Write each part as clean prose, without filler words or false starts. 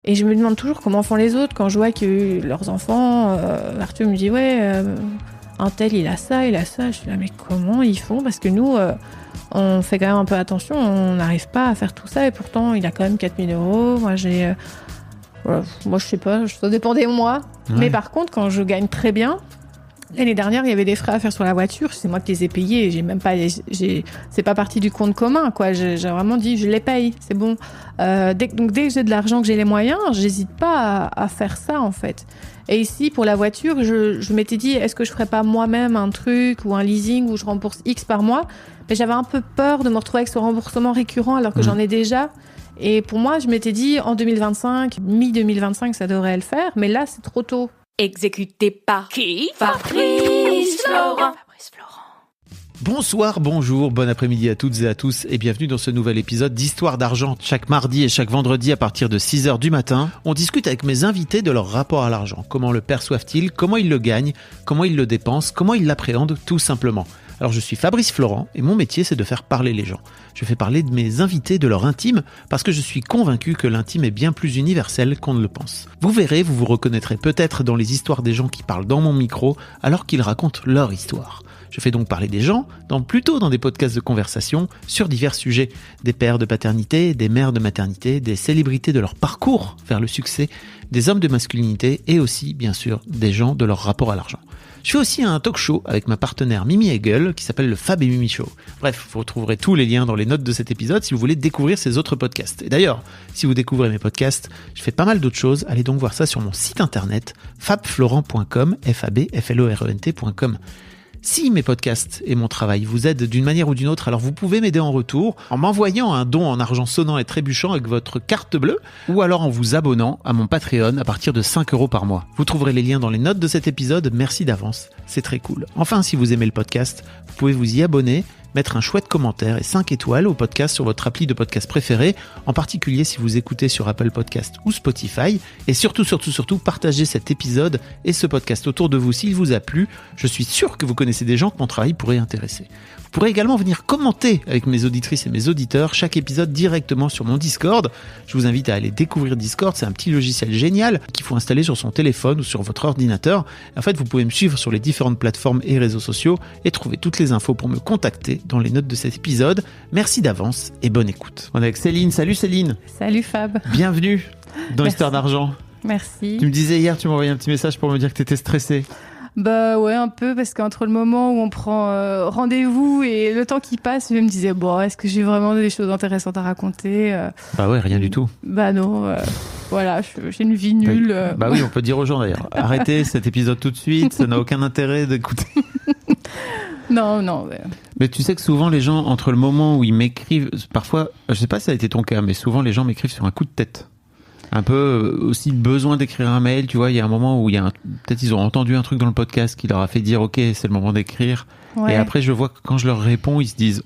Et je me demande toujours comment font les autres quand je vois que leurs enfants, Arthur me dit un tel il a ça. Je suis là mais comment ils font? Parce que nous, on fait quand même un peu attention, on n'arrive pas à faire tout ça et pourtant il a quand même 4 000 €. Moi je sais pas, ça dépend des mois. Ouais. Mais par contre quand je gagne très bien, l'année dernière, il y avait des frais à faire sur la voiture. C'est moi qui les ai payés. C'est pas parti du compte commun, quoi. J'ai vraiment dit, je les paye. C'est bon. Dès que j'ai de l'argent, que j'ai les moyens, j'hésite pas à faire ça, en fait. Et ici, pour la voiture, je m'étais dit, est-ce que je ferais pas moi-même un truc ou un leasing où je rembourse X par mois? Mais j'avais un peu peur de me retrouver avec ce remboursement récurrent alors que j'en ai déjà. Et pour moi, je m'étais dit, en 2025, mi-2025, ça devrait le faire. Mais là, c'est trop tôt. Exécuté par qui? Fabrice Florent. Bonsoir, bonjour, bon après-midi à toutes et à tous et bienvenue dans ce nouvel épisode d'Histoire d'argent. Chaque mardi et chaque vendredi à partir de 6h du matin, on discute avec mes invités de leur rapport à l'argent. Comment le perçoivent-ils? Comment ils le gagnent? Comment ils le dépensent? Comment ils l'appréhendent tout simplement? Alors je suis Fabrice Florent et mon métier c'est de faire parler les gens. Je fais parler de mes invités de leur intime parce que je suis convaincu que l'intime est bien plus universel qu'on ne le pense. Vous verrez, vous vous reconnaîtrez peut-être dans les histoires des gens qui parlent dans mon micro alors qu'ils racontent leur histoire. Je fais donc parler des gens, plutôt dans des podcasts de conversation sur divers sujets. Des pères de paternité, des mères de maternité, des célébrités de leur parcours vers le succès, des hommes de masculinité et aussi, bien sûr, des gens de leur rapport à l'argent. Je fais aussi un talk show avec ma partenaire Mimi Hegel qui s'appelle le Fab et Mimi Show. Bref, vous retrouverez tous les liens dans les notes de cet épisode si vous voulez découvrir ces autres podcasts. Et d'ailleurs, si vous découvrez mes podcasts, je fais pas mal d'autres choses. Allez donc voir ça sur mon site internet fabflorent.com, fabflorent.com. Si mes podcasts et mon travail vous aident d'une manière ou d'une autre, alors vous pouvez m'aider en retour en m'envoyant un don en argent sonnant et trébuchant avec votre carte bleue ou alors en vous abonnant à mon Patreon à partir de 5 € par mois. Vous trouverez les liens dans les notes de cet épisode. Merci d'avance, c'est très cool. Enfin, si vous aimez le podcast, vous pouvez vous y abonner, mettre un chouette commentaire et 5 étoiles au podcast sur votre appli de podcast préféré, en particulier si vous écoutez sur Apple Podcast ou Spotify. Et surtout, partagez cet épisode et ce podcast autour de vous s'il vous a plu. Je suis sûr que vous connaissez des gens que mon travail pourrait intéresser. Vous pourrez également venir commenter avec mes auditrices et mes auditeurs chaque épisode directement sur mon Discord. Je vous invite à aller découvrir Discord, c'est un petit logiciel génial qu'il faut installer sur son téléphone ou sur votre ordinateur. En fait, vous pouvez me suivre sur les différentes plateformes et réseaux sociaux et trouver toutes les infos pour me contacter dans les notes de cet épisode. Merci d'avance et bonne écoute. On est avec Céline. Salut Céline. Salut Fab. Bienvenue dans Histoire d'argent. Merci. Tu me disais hier, tu m'as envoyé un petit message pour me dire que tu étais stressée. Bah ouais, un peu, parce qu'entre le moment où on prend rendez-vous et le temps qui passe, je me disais, est-ce que j'ai vraiment des choses intéressantes à raconter? Bah ouais, rien du tout. Bah non, voilà, j'ai une vie nulle. Bah oui, on peut dire aux gens d'ailleurs, arrêtez cet épisode tout de suite, ça n'a aucun intérêt d'écouter. Non. Mais tu sais que souvent les gens, entre le moment où ils m'écrivent, parfois, je sais pas si ça a été ton cas, mais souvent les gens m'écrivent sur un coup de tête. Un peu aussi besoin d'écrire un mail, tu vois, il y a un moment où peut-être ils ont entendu un truc dans le podcast qui leur a fait dire ok, c'est le moment d'écrire. Ouais. Et après je vois que quand je leur réponds, ils se disent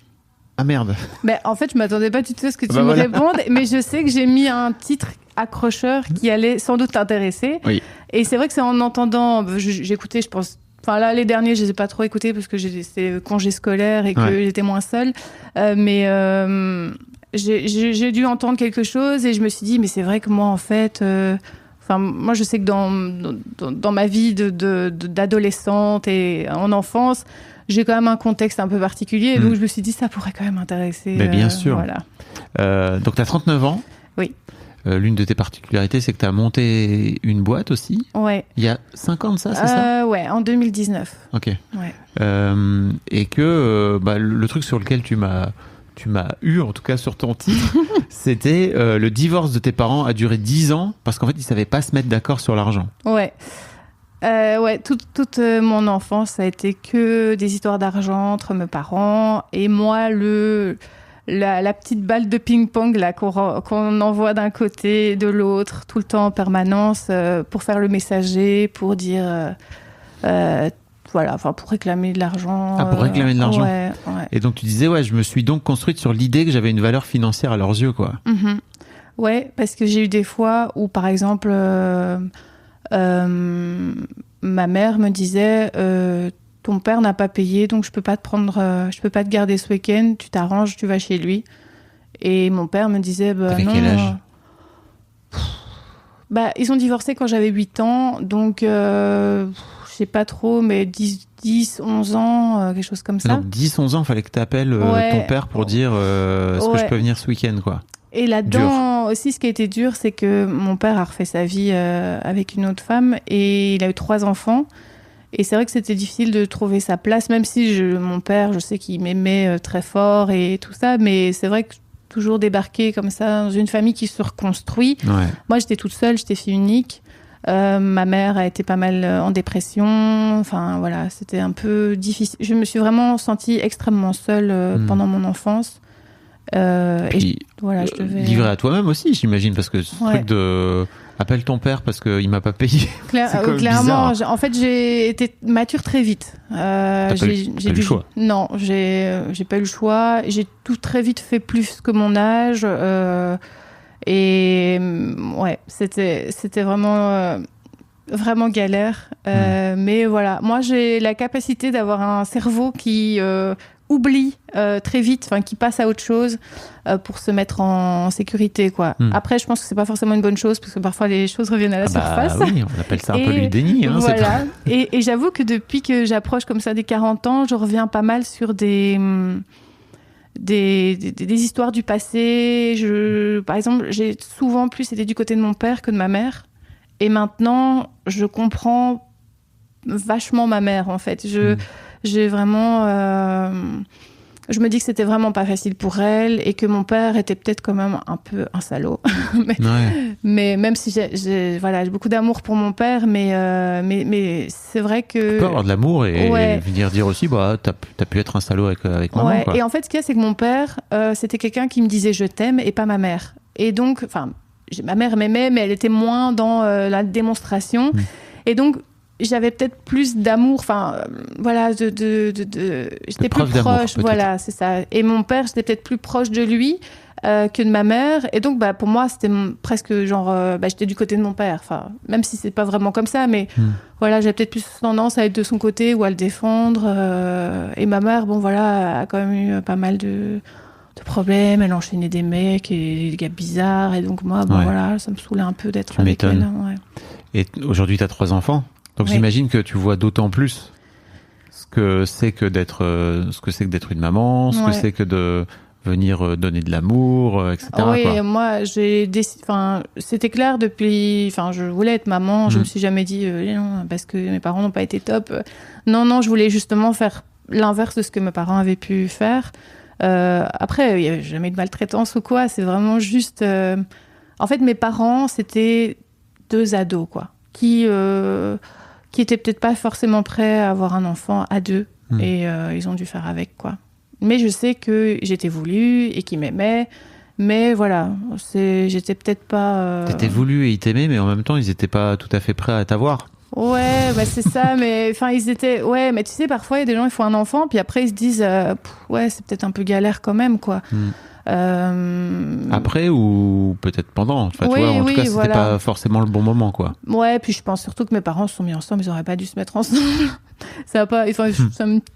ah merde. Mais en fait, je m'attendais pas du tout à ce que tu me répondes, mais je sais que j'ai mis un titre accrocheur qui allait sans doute t'intéresser. Oui. Et c'est vrai que c'est en entendant, j'écoutais, je pense. Enfin là, les derniers, je les ai pas trop écoutés parce que c'était congé scolaire et que j'étais moins seule. J'ai dû entendre quelque chose et je me suis dit, mais c'est vrai que moi, en fait... moi, je sais que dans ma vie d'adolescente et en enfance, j'ai quand même un contexte un peu particulier. Donc, je me suis dit, ça pourrait quand même intéresser. Mais bien sûr. Voilà. Donc, tu as 39 ans. Oui. L'une de tes particularités, c'est que tu as monté une boîte aussi. Ouais. Il y a 5 ans de ça, c'est ça? Ouais, en 2019. Ok. Ouais. Et que le truc sur lequel tu m'as eu, en tout cas sur ton titre, c'était le divorce de tes parents a duré 10 ans parce qu'en fait, ils savaient pas se mettre d'accord sur l'argent. Ouais. Toute mon enfance, ça a été que des histoires d'argent entre mes parents et moi, la petite balle de ping-pong là, qu'on envoie d'un côté et de l'autre, tout le temps en permanence, pour faire le messager, pour dire... pour réclamer de l'argent. Ah, pour réclamer de l'argent. Ouais. Et donc, tu disais, je me suis donc construite sur l'idée que j'avais une valeur financière à leurs yeux, quoi. Mm-hmm. Ouais, parce que j'ai eu des fois où, par exemple, ma mère me disait, ton père n'a pas payé, donc je peux pas te garder ce week-end, tu t'arranges, tu vas chez lui. Et mon père me disait, Avec quel âge? Ils ont divorcé quand j'avais 8 ans, donc je sais pas trop, mais 10, 11 ans, quelque chose comme ça. Donc 10, 11 ans, il fallait que tu appelles ton père pour dire est-ce que je peux venir ce week-end, quoi. Et là-dedans aussi, ce qui a été dur, c'est que mon père a refait sa vie avec une autre femme et il a eu 3 enfants. Et c'est vrai que c'était difficile de trouver sa place, même si mon père, je sais qu'il m'aimait très fort et tout ça, mais c'est vrai que toujours débarquer comme ça dans une famille qui se reconstruit. Ouais. Moi, j'étais toute seule, j'étais fille unique. Ma mère a été pas mal en dépression. Enfin, voilà, c'était un peu difficile. Je me suis vraiment sentie extrêmement seule pendant mon enfance. Puis, je devais... livrée à toi-même aussi, j'imagine, parce que ce truc de... Appelle ton père parce qu'il m'a pas payé. Clairement, en fait, j'ai été mature très vite. T'as pas eu le choix. Non, j'ai pas eu le choix. J'ai tout très vite fait plus que mon âge. Et ouais, c'était vraiment vraiment galère. Mais voilà, moi j'ai la capacité d'avoir un cerveau qui oublie très vite, enfin qui passe à autre chose pour se mettre en sécurité, quoi. Après, je pense que c'est pas forcément une bonne chose parce que parfois les choses reviennent à la surface. Oui, on appelle ça un peu du déni. Hein, voilà. Et j'avoue que depuis que j'approche comme ça des 40 ans, je reviens pas mal sur des histoires du passé. Par exemple, j'ai souvent plus été du côté de mon père que de ma mère. Et maintenant, je comprends vachement ma mère, en fait. J'ai vraiment... je me dis que c'était vraiment pas facile pour elle et que mon père était peut-être quand même un peu un salaud. mais même si j'ai beaucoup d'amour pour mon père, mais c'est vrai que... Tu peux avoir de l'amour et venir dire aussi, t'as pu être un salaud avec maman. Quoi. Et en fait, ce qu'il y a, c'est que mon père, c'était quelqu'un qui me disait « je t'aime » et pas ma mère. Et donc, enfin, ma mère m'aimait, mais elle était moins dans la démonstration. Et donc, j'avais peut-être plus d'amour, enfin, voilà, j'étais plus proche, voilà, c'est ça. Et mon père, j'étais peut-être plus proche de lui que de ma mère. Et donc, pour moi, c'était presque genre, j'étais du côté de mon père. Enfin, même si c'est pas vraiment comme ça, mais voilà, j'avais peut-être plus tendance à être de son côté ou à le défendre. Et ma mère, a quand même eu pas mal de problèmes. Elle enchaînait des mecs et des gars bizarres. Et donc, moi, voilà, ça me saoulait un peu d'être avec elle. Ouais. Et aujourd'hui, t'as 3 enfants. Donc j'imagine que tu vois d'autant plus ce que c'est que d'être une maman, ce que c'est que de venir donner de l'amour, etc. Oui, quoi. Moi c'était clair depuis, je voulais être maman, je me suis jamais dit non, parce que mes parents n'ont pas été top. Non, je voulais justement faire l'inverse de ce que mes parents avaient pu faire. Après, il n'y avait jamais de maltraitance ou quoi, c'est vraiment juste... En fait, mes parents, c'était 2 ados, quoi, qui étaient peut-être pas forcément prêts à avoir un enfant à 2 et ils ont dû faire avec, quoi. Mais je sais que j'étais voulue et qu'ils m'aimaient, mais voilà, j'étais peut-être pas... T'étais voulu et ils t'aimaient, mais en même temps, ils étaient pas tout à fait prêts à t'avoir. Ouais, c'est ça, mais ils étaient... Ouais, mais tu sais, parfois, il y a des gens, ils font un enfant, puis après, ils se disent, c'est peut-être un peu galère quand même, quoi. Après ou peut-être pendant, en tout cas c'était pas forcément le bon moment, quoi. Ouais, puis je pense surtout que mes parents se sont mis ensemble, ils auraient pas dû se mettre ensemble. Ça a pas,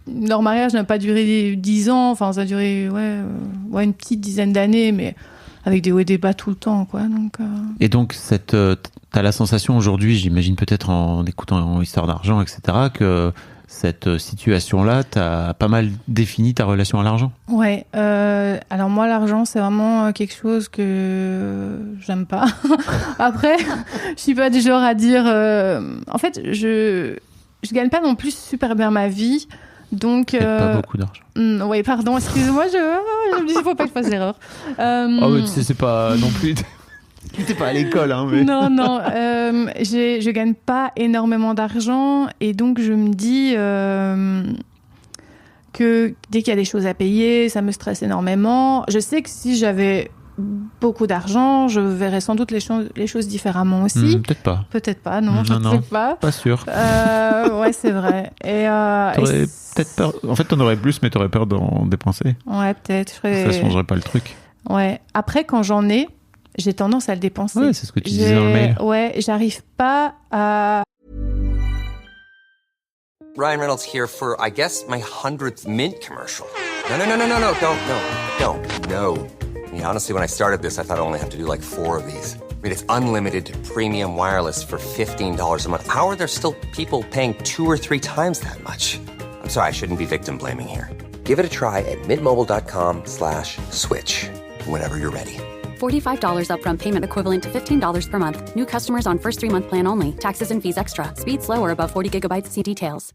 leur mariage n'a pas duré 10 ans, ça a duré une petite dizaine d'années, mais avec des hauts et des bas tout le temps, quoi. Donc Et donc t'as la sensation aujourd'hui, j'imagine peut-être en écoutant Histoire d'argent, etc., que cette situation-là, t'as pas mal défini ta relation à l'argent. Ouais. Alors moi, l'argent, c'est vraiment quelque chose que j'aime pas. Après, je suis pas du genre à dire... En fait, je gagne pas non plus super bien ma vie. Donc... pas beaucoup d'argent. Oui, pardon, excuse-moi, je me dis, il faut pas que je fasse l'erreur. mais tu sais, c'est pas non plus... T'es pas à l'école, hein, mais... Non, je gagne pas énormément d'argent et donc je me dis que dès qu'il y a des choses à payer, ça me stresse énormément. Je sais que si j'avais beaucoup d'argent, je verrais sans doute les choses différemment aussi. Peut-être pas. Peut-être pas, non, je ne sais pas. Pas sûr. Ouais, c'est vrai. T'aurais peut-être peur... En fait, t'en aurais plus, mais t'aurais peur d'en dépenser. Ouais, peut-être. Ça changerait pas le truc. Ouais. Après, quand j'en ai, j'ai tendance à le dépenser. Ouais, c'est ce que tu disais dans le mail. Ouais, j'arrive pas à... Ryan Reynolds here for, I guess, my 100th Mint commercial. No, don't. I mean, honestly, when I started this, I thought I only have to do like 4 of these. I mean, it's unlimited premium wireless for $15 a month. How are there still people paying 2 or 3 times that much? I'm sorry, I shouldn't be victim blaming here. Give it a try at mintmobile.com/switch. Whenever you're ready. $45 upfront payment equivalent to $15 per month. New customers on first 3-month plan only. Taxes and fees extra. Speed slower above 40 gigabytes. See details.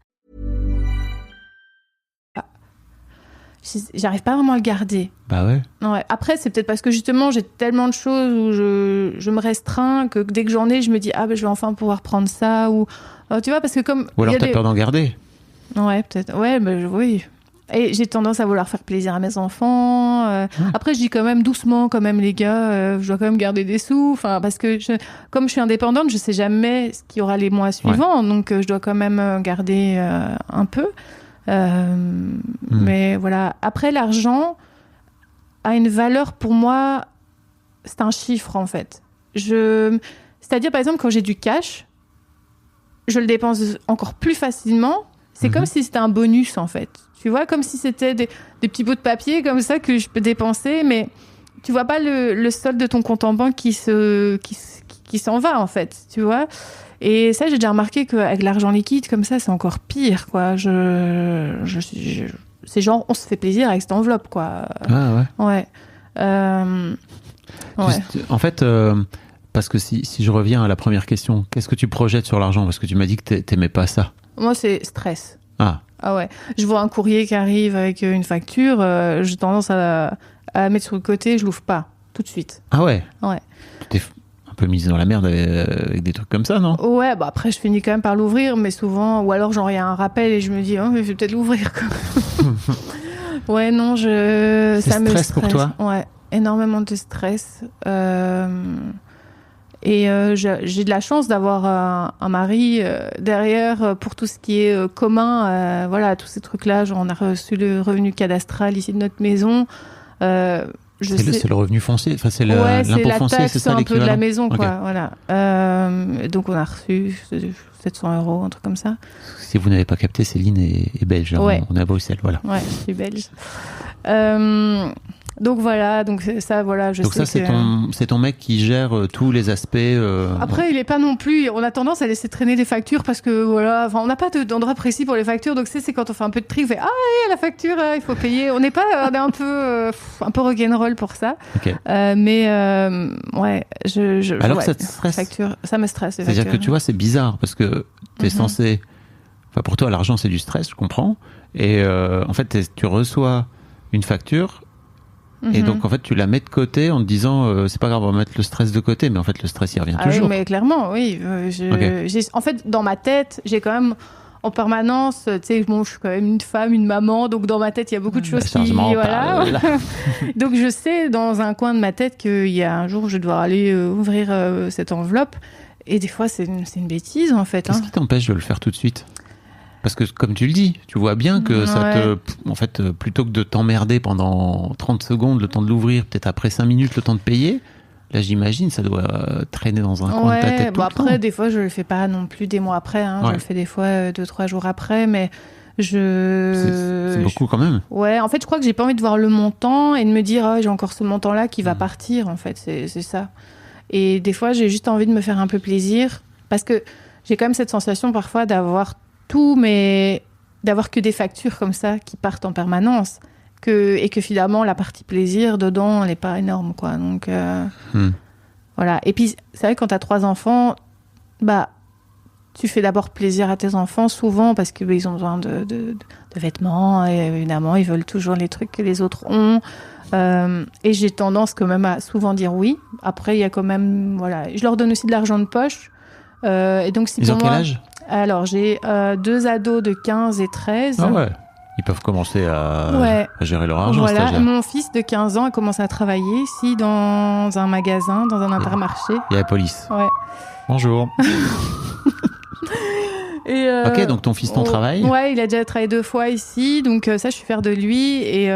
J'arrive pas vraiment à le garder. Bah ouais. Ouais. Après, c'est peut-être parce que justement, j'ai tellement de choses où je me restreins que dès que j'en ai, je me dis je vais enfin pouvoir prendre ça. Ou tu vois, parce que comme. Ou alors t'as peur d'en garder. Ouais, peut-être. Ouais, oui. Et j'ai tendance à vouloir faire plaisir à mes enfants. Après, je dis quand même doucement, quand même, les gars, je dois quand même garder des sous. Enfin, parce que comme je suis indépendante, je sais jamais ce qu'il y aura les mois suivants. Ouais. Donc, je dois quand même garder un peu. Mais voilà. Après, l'argent a une valeur pour moi. C'est un chiffre, en fait. C'est-à-dire, par exemple, quand j'ai du cash, je le dépense encore plus facilement. C'est comme si c'était un bonus, en fait. Tu vois, comme si c'était des petits bouts de papier comme ça que je peux dépenser, mais tu vois pas le solde de ton compte en banque qui s'en va, en fait, tu vois. Et ça, j'ai déjà remarqué qu'avec l'argent liquide, comme ça, c'est encore pire, quoi. C'est genre, on se fait plaisir avec cette enveloppe, quoi. Ah ouais. Ouais. En fait, parce que si je reviens à la première question, qu'est-ce que tu projettes sur l'argent ? Parce que tu m'as dit que t'aimais pas ça. Moi, c'est stress. Ah ouais. Je vois un courrier qui arrive avec une facture, j'ai tendance à mettre sur le côté, je l'ouvre pas tout de suite. Ah ouais. Ouais. Tu t'es un peu mise dans la merde avec des trucs comme ça, non ? Ouais, bah après je finis quand même par l'ouvrir, mais souvent, ou alors genre il y a un rappel et je me dis, je vais peut-être l'ouvrir. Ouais, non, ça me stresse pour toi ? Ouais, énormément de stress. Et j'ai de la chance d'avoir un mari derrière pour tout ce qui est commun. Voilà, tous ces trucs-là. Genre, on a reçu le revenu cadastral ici de notre maison. C'est le revenu foncier, enfin c'est l'impôt foncier, c'est ça un peu de la maison, quoi. Okay. Voilà. Donc on a reçu 700 €, un truc comme ça. Si vous n'avez pas capté, Céline est belge. Ouais. On est à Bruxelles, voilà. Ouais, je suis belge. Donc voilà, donc ça, voilà, je donc sais ça, que... c'est ton mec qui gère tous les aspects... Après, il est pas non plus... On a tendance à laisser traîner des factures parce que, voilà, on n'a pas d'endroit précis pour les factures. Donc c'est quand on fait un peu de tri, on fait « Ah, oui, la facture, il faut payer ». On est un peu rock'n'roll pour ça. Okay. Mais, ouais, alors ouais, ça te stresse ? Facture, ça me stresse, les C'est-à-dire factures. que tu vois, c'est bizarre parce que t'es censé... Enfin, pour toi, l'argent, c'est du stress, je comprends. Et en fait, tu reçois une facture... Et donc, en fait, tu la mets de côté en te disant c'est pas grave, on va mettre le stress de côté, mais en fait, le stress, il revient toujours. Oui, mais clairement, oui. Okay. En fait, dans ma tête, j'ai quand même en permanence, tu sais, je suis quand même une femme, une maman, donc dans ma tête, il y a beaucoup de choses qui... Voilà. Donc, je sais dans un coin de ma tête qu'il y a un jour, je dois aller ouvrir cette enveloppe. Et des fois, c'est une bêtise, en fait. Qu'est-ce qui t'empêche de le faire tout de suite ? Parce que, comme tu le dis, tu vois bien que ça te... En fait, plutôt que de t'emmerder pendant 30 secondes, le temps de l'ouvrir, peut-être après 5 minutes, le temps de payer, là, j'imagine, ça doit traîner dans un coin de ta tête tout le temps. Après, des fois, je le fais pas non plus des mois après. Je le fais des fois 2-3 jours après, mais c'est beaucoup quand même. Ouais, en fait, je crois que j'ai pas envie de voir le montant et de me dire j'ai encore ce montant-là qui va partir, en fait, c'est ça. Et des fois, j'ai juste envie de me faire un peu plaisir parce que j'ai quand même cette sensation parfois d'avoir tout, mais d'avoir que des factures comme ça qui partent en permanence et que finalement la partie plaisir dedans elle n'est pas énorme, quoi. Donc voilà. Et puis c'est vrai que quand tu as 3 enfants, bah tu fais d'abord plaisir à tes enfants souvent parce que ils ont besoin de vêtements et évidemment ils veulent toujours les trucs que les autres ont. Et j'ai tendance quand même à souvent dire oui. Après il y a quand même je leur donne aussi de l'argent de poche. Et donc si ils ont quel âge ? Alors, j'ai 2 ados de 15 et 13. Ah ouais. Ils peuvent commencer à gérer leur argent. Voilà, mon fils de 15 ans a commencé à travailler ici dans un magasin, dans un Intermarché. Il y a la police. Ouais. Bonjour. Et ok, donc ton fils travaille ? Ouais, il a déjà travaillé 2 fois ici, donc ça, je suis fière de lui. Et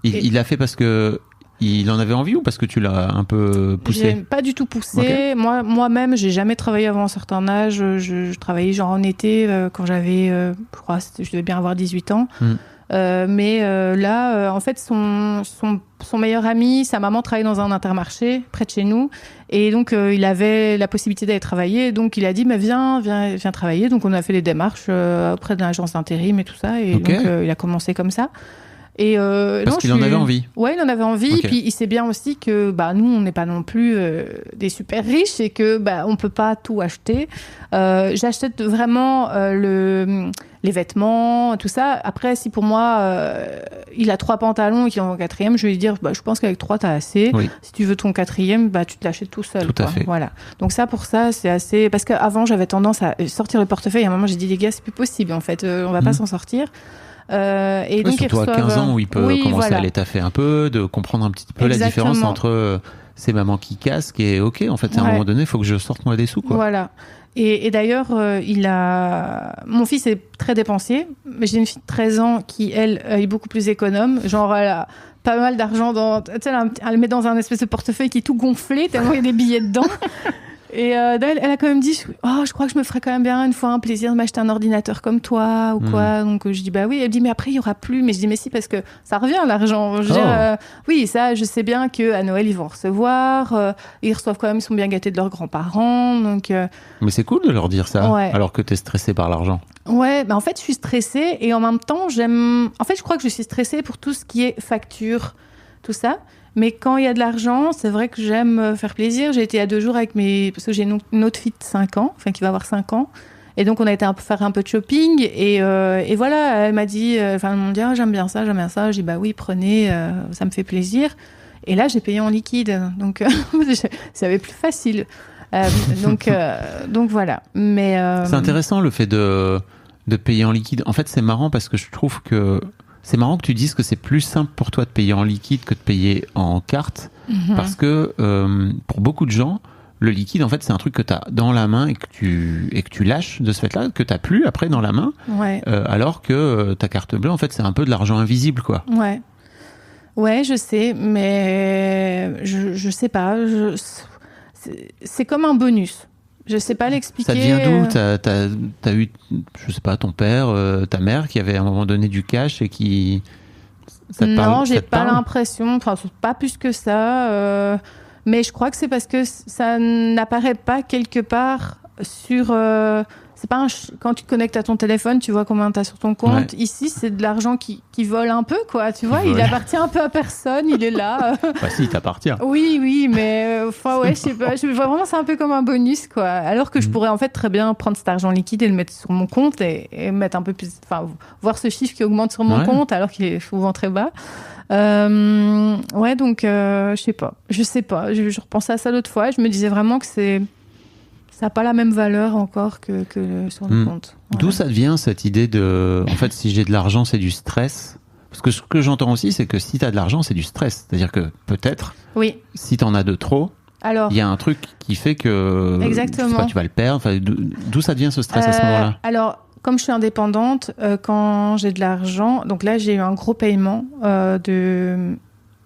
il l'a fait parce que il en avait envie ou parce que tu l'as un peu poussé ? J'ai pas du tout poussé. Okay. Moi-même, j'ai jamais travaillé avant un certain âge. Je travaillais genre en été quand j'avais, je crois, je devais bien avoir 18 ans. Là, en fait, son meilleur ami, sa maman travaille dans un Intermarché près de chez nous. Et donc, il avait la possibilité d'aller travailler. Donc, il a dit, mais viens travailler. Donc, on a fait les démarches auprès de l'agence d'intérim et tout ça. Et donc, il a commencé comme ça. Et parce qu'il en avait envie. Ouais, il en avait envie. Okay. Puis il sait bien aussi que nous, on n'est pas non plus des super riches et que on peut pas tout acheter. J'achète vraiment les vêtements, tout ça. Après, si pour moi, il a 3 pantalons et qu'il en a un 4e, je vais lui dire, je pense qu'avec 3, t'as assez. Oui. Si tu veux ton 4e, tu te l'achètes tout seul. Tout à fait. Voilà. Donc ça, pour ça, c'est assez... Parce qu'avant, j'avais tendance à sortir le portefeuille. À un moment, j'ai dit, les gars, c'est plus possible, en fait. On va pas s'en sortir. Et donc surtout à 15 ans où il peut commencer à l'étaffer un peu, de comprendre un petit peu la différence entre ces mamans qui casquent et ok, en fait, à un moment donné, il faut que je sorte moi des sous, quoi. Voilà. Et d'ailleurs, mon fils est très dépensier, mais j'ai une fille de 13 ans qui, elle, est beaucoup plus économe. Genre, elle a pas mal d'argent elle le met dans un espèce de portefeuille qui est tout gonflé, tellement il y a des billets dedans. Et elle a quand même dit, je crois que je me ferais quand même bien une fois un plaisir de m'acheter un ordinateur comme toi ou quoi. Donc je dis oui. Elle dit mais après il y aura plus. Mais je dis mais si, parce que ça revient l'argent. Je veux dire, oui, ça je sais bien que à Noël ils vont recevoir. Ils reçoivent quand même, ils sont bien gâtés de leurs grands-parents. Donc mais c'est cool de leur dire ça, alors que t'es stressée par l'argent. Ouais, en fait je suis stressée et en même temps je crois que je suis stressée pour tout ce qui est facture, tout ça. Mais quand il y a de l'argent, c'est vrai que j'aime faire plaisir. J'ai été à 2 jours parce que j'ai une autre fille de 5 ans, enfin qui va avoir 5 ans. Et donc, on a été faire un peu de shopping. Et voilà, elle m'a dit, elle m'a dit, j'aime bien ça. J'ai dit, oui, prenez, ça me fait plaisir. Et là, j'ai payé en liquide. Donc, c'était plus facile. Donc voilà. Mais, c'est intéressant le fait de payer en liquide. En fait, c'est marrant parce que je trouve que c'est marrant que tu dises que c'est plus simple pour toi de payer en liquide que de payer en carte, parce que pour beaucoup de gens, le liquide, en fait, c'est un truc que tu as dans la main et que tu lâches de ce fait-là, que tu n'as plus après dans la main, alors que ta carte bleue, en fait, c'est un peu de l'argent invisible, quoi. Ouais, je sais, mais je sais pas. C'est comme un bonus. Je sais pas l'expliquer. Ça vient d'où ? T'as eu, je sais pas, ton père, ta mère qui avait à un moment donné du cash et qui... Non, j'ai pas l'impression, pas plus que ça. Mais je crois que c'est parce que ça n'apparaît pas quelque part sur... c'est pas quand tu te connectes à ton téléphone, tu vois combien t'as sur ton compte. Ici, c'est de l'argent qui vole un peu, quoi. Tu vois, il appartient un peu à personne, il est là. Si, il t'appartient. Oui, mais je sais pas. Je vois vraiment, c'est un peu comme un bonus, quoi. Alors que je pourrais en fait très bien prendre cet argent liquide et le mettre sur mon compte et mettre un peu plus, voir ce chiffre qui augmente sur mon compte alors qu'il est souvent très bas. Donc je sais pas. Je repensais à ça l'autre fois. Je me disais vraiment que ça n'a pas la même valeur encore que sur le compte. Voilà. D'où ça devient cette idée de... En fait, si j'ai de l'argent, c'est du stress. Parce que ce que j'entends aussi, c'est que si tu as de l'argent, c'est du stress. C'est-à-dire que peut-être, si tu en as de trop, il y a un truc qui fait que tu vas le perdre. Enfin, d'où ça devient ce stress à ce moment-là ? Alors, comme je suis indépendante, quand j'ai de l'argent... Donc là, j'ai eu un gros paiement de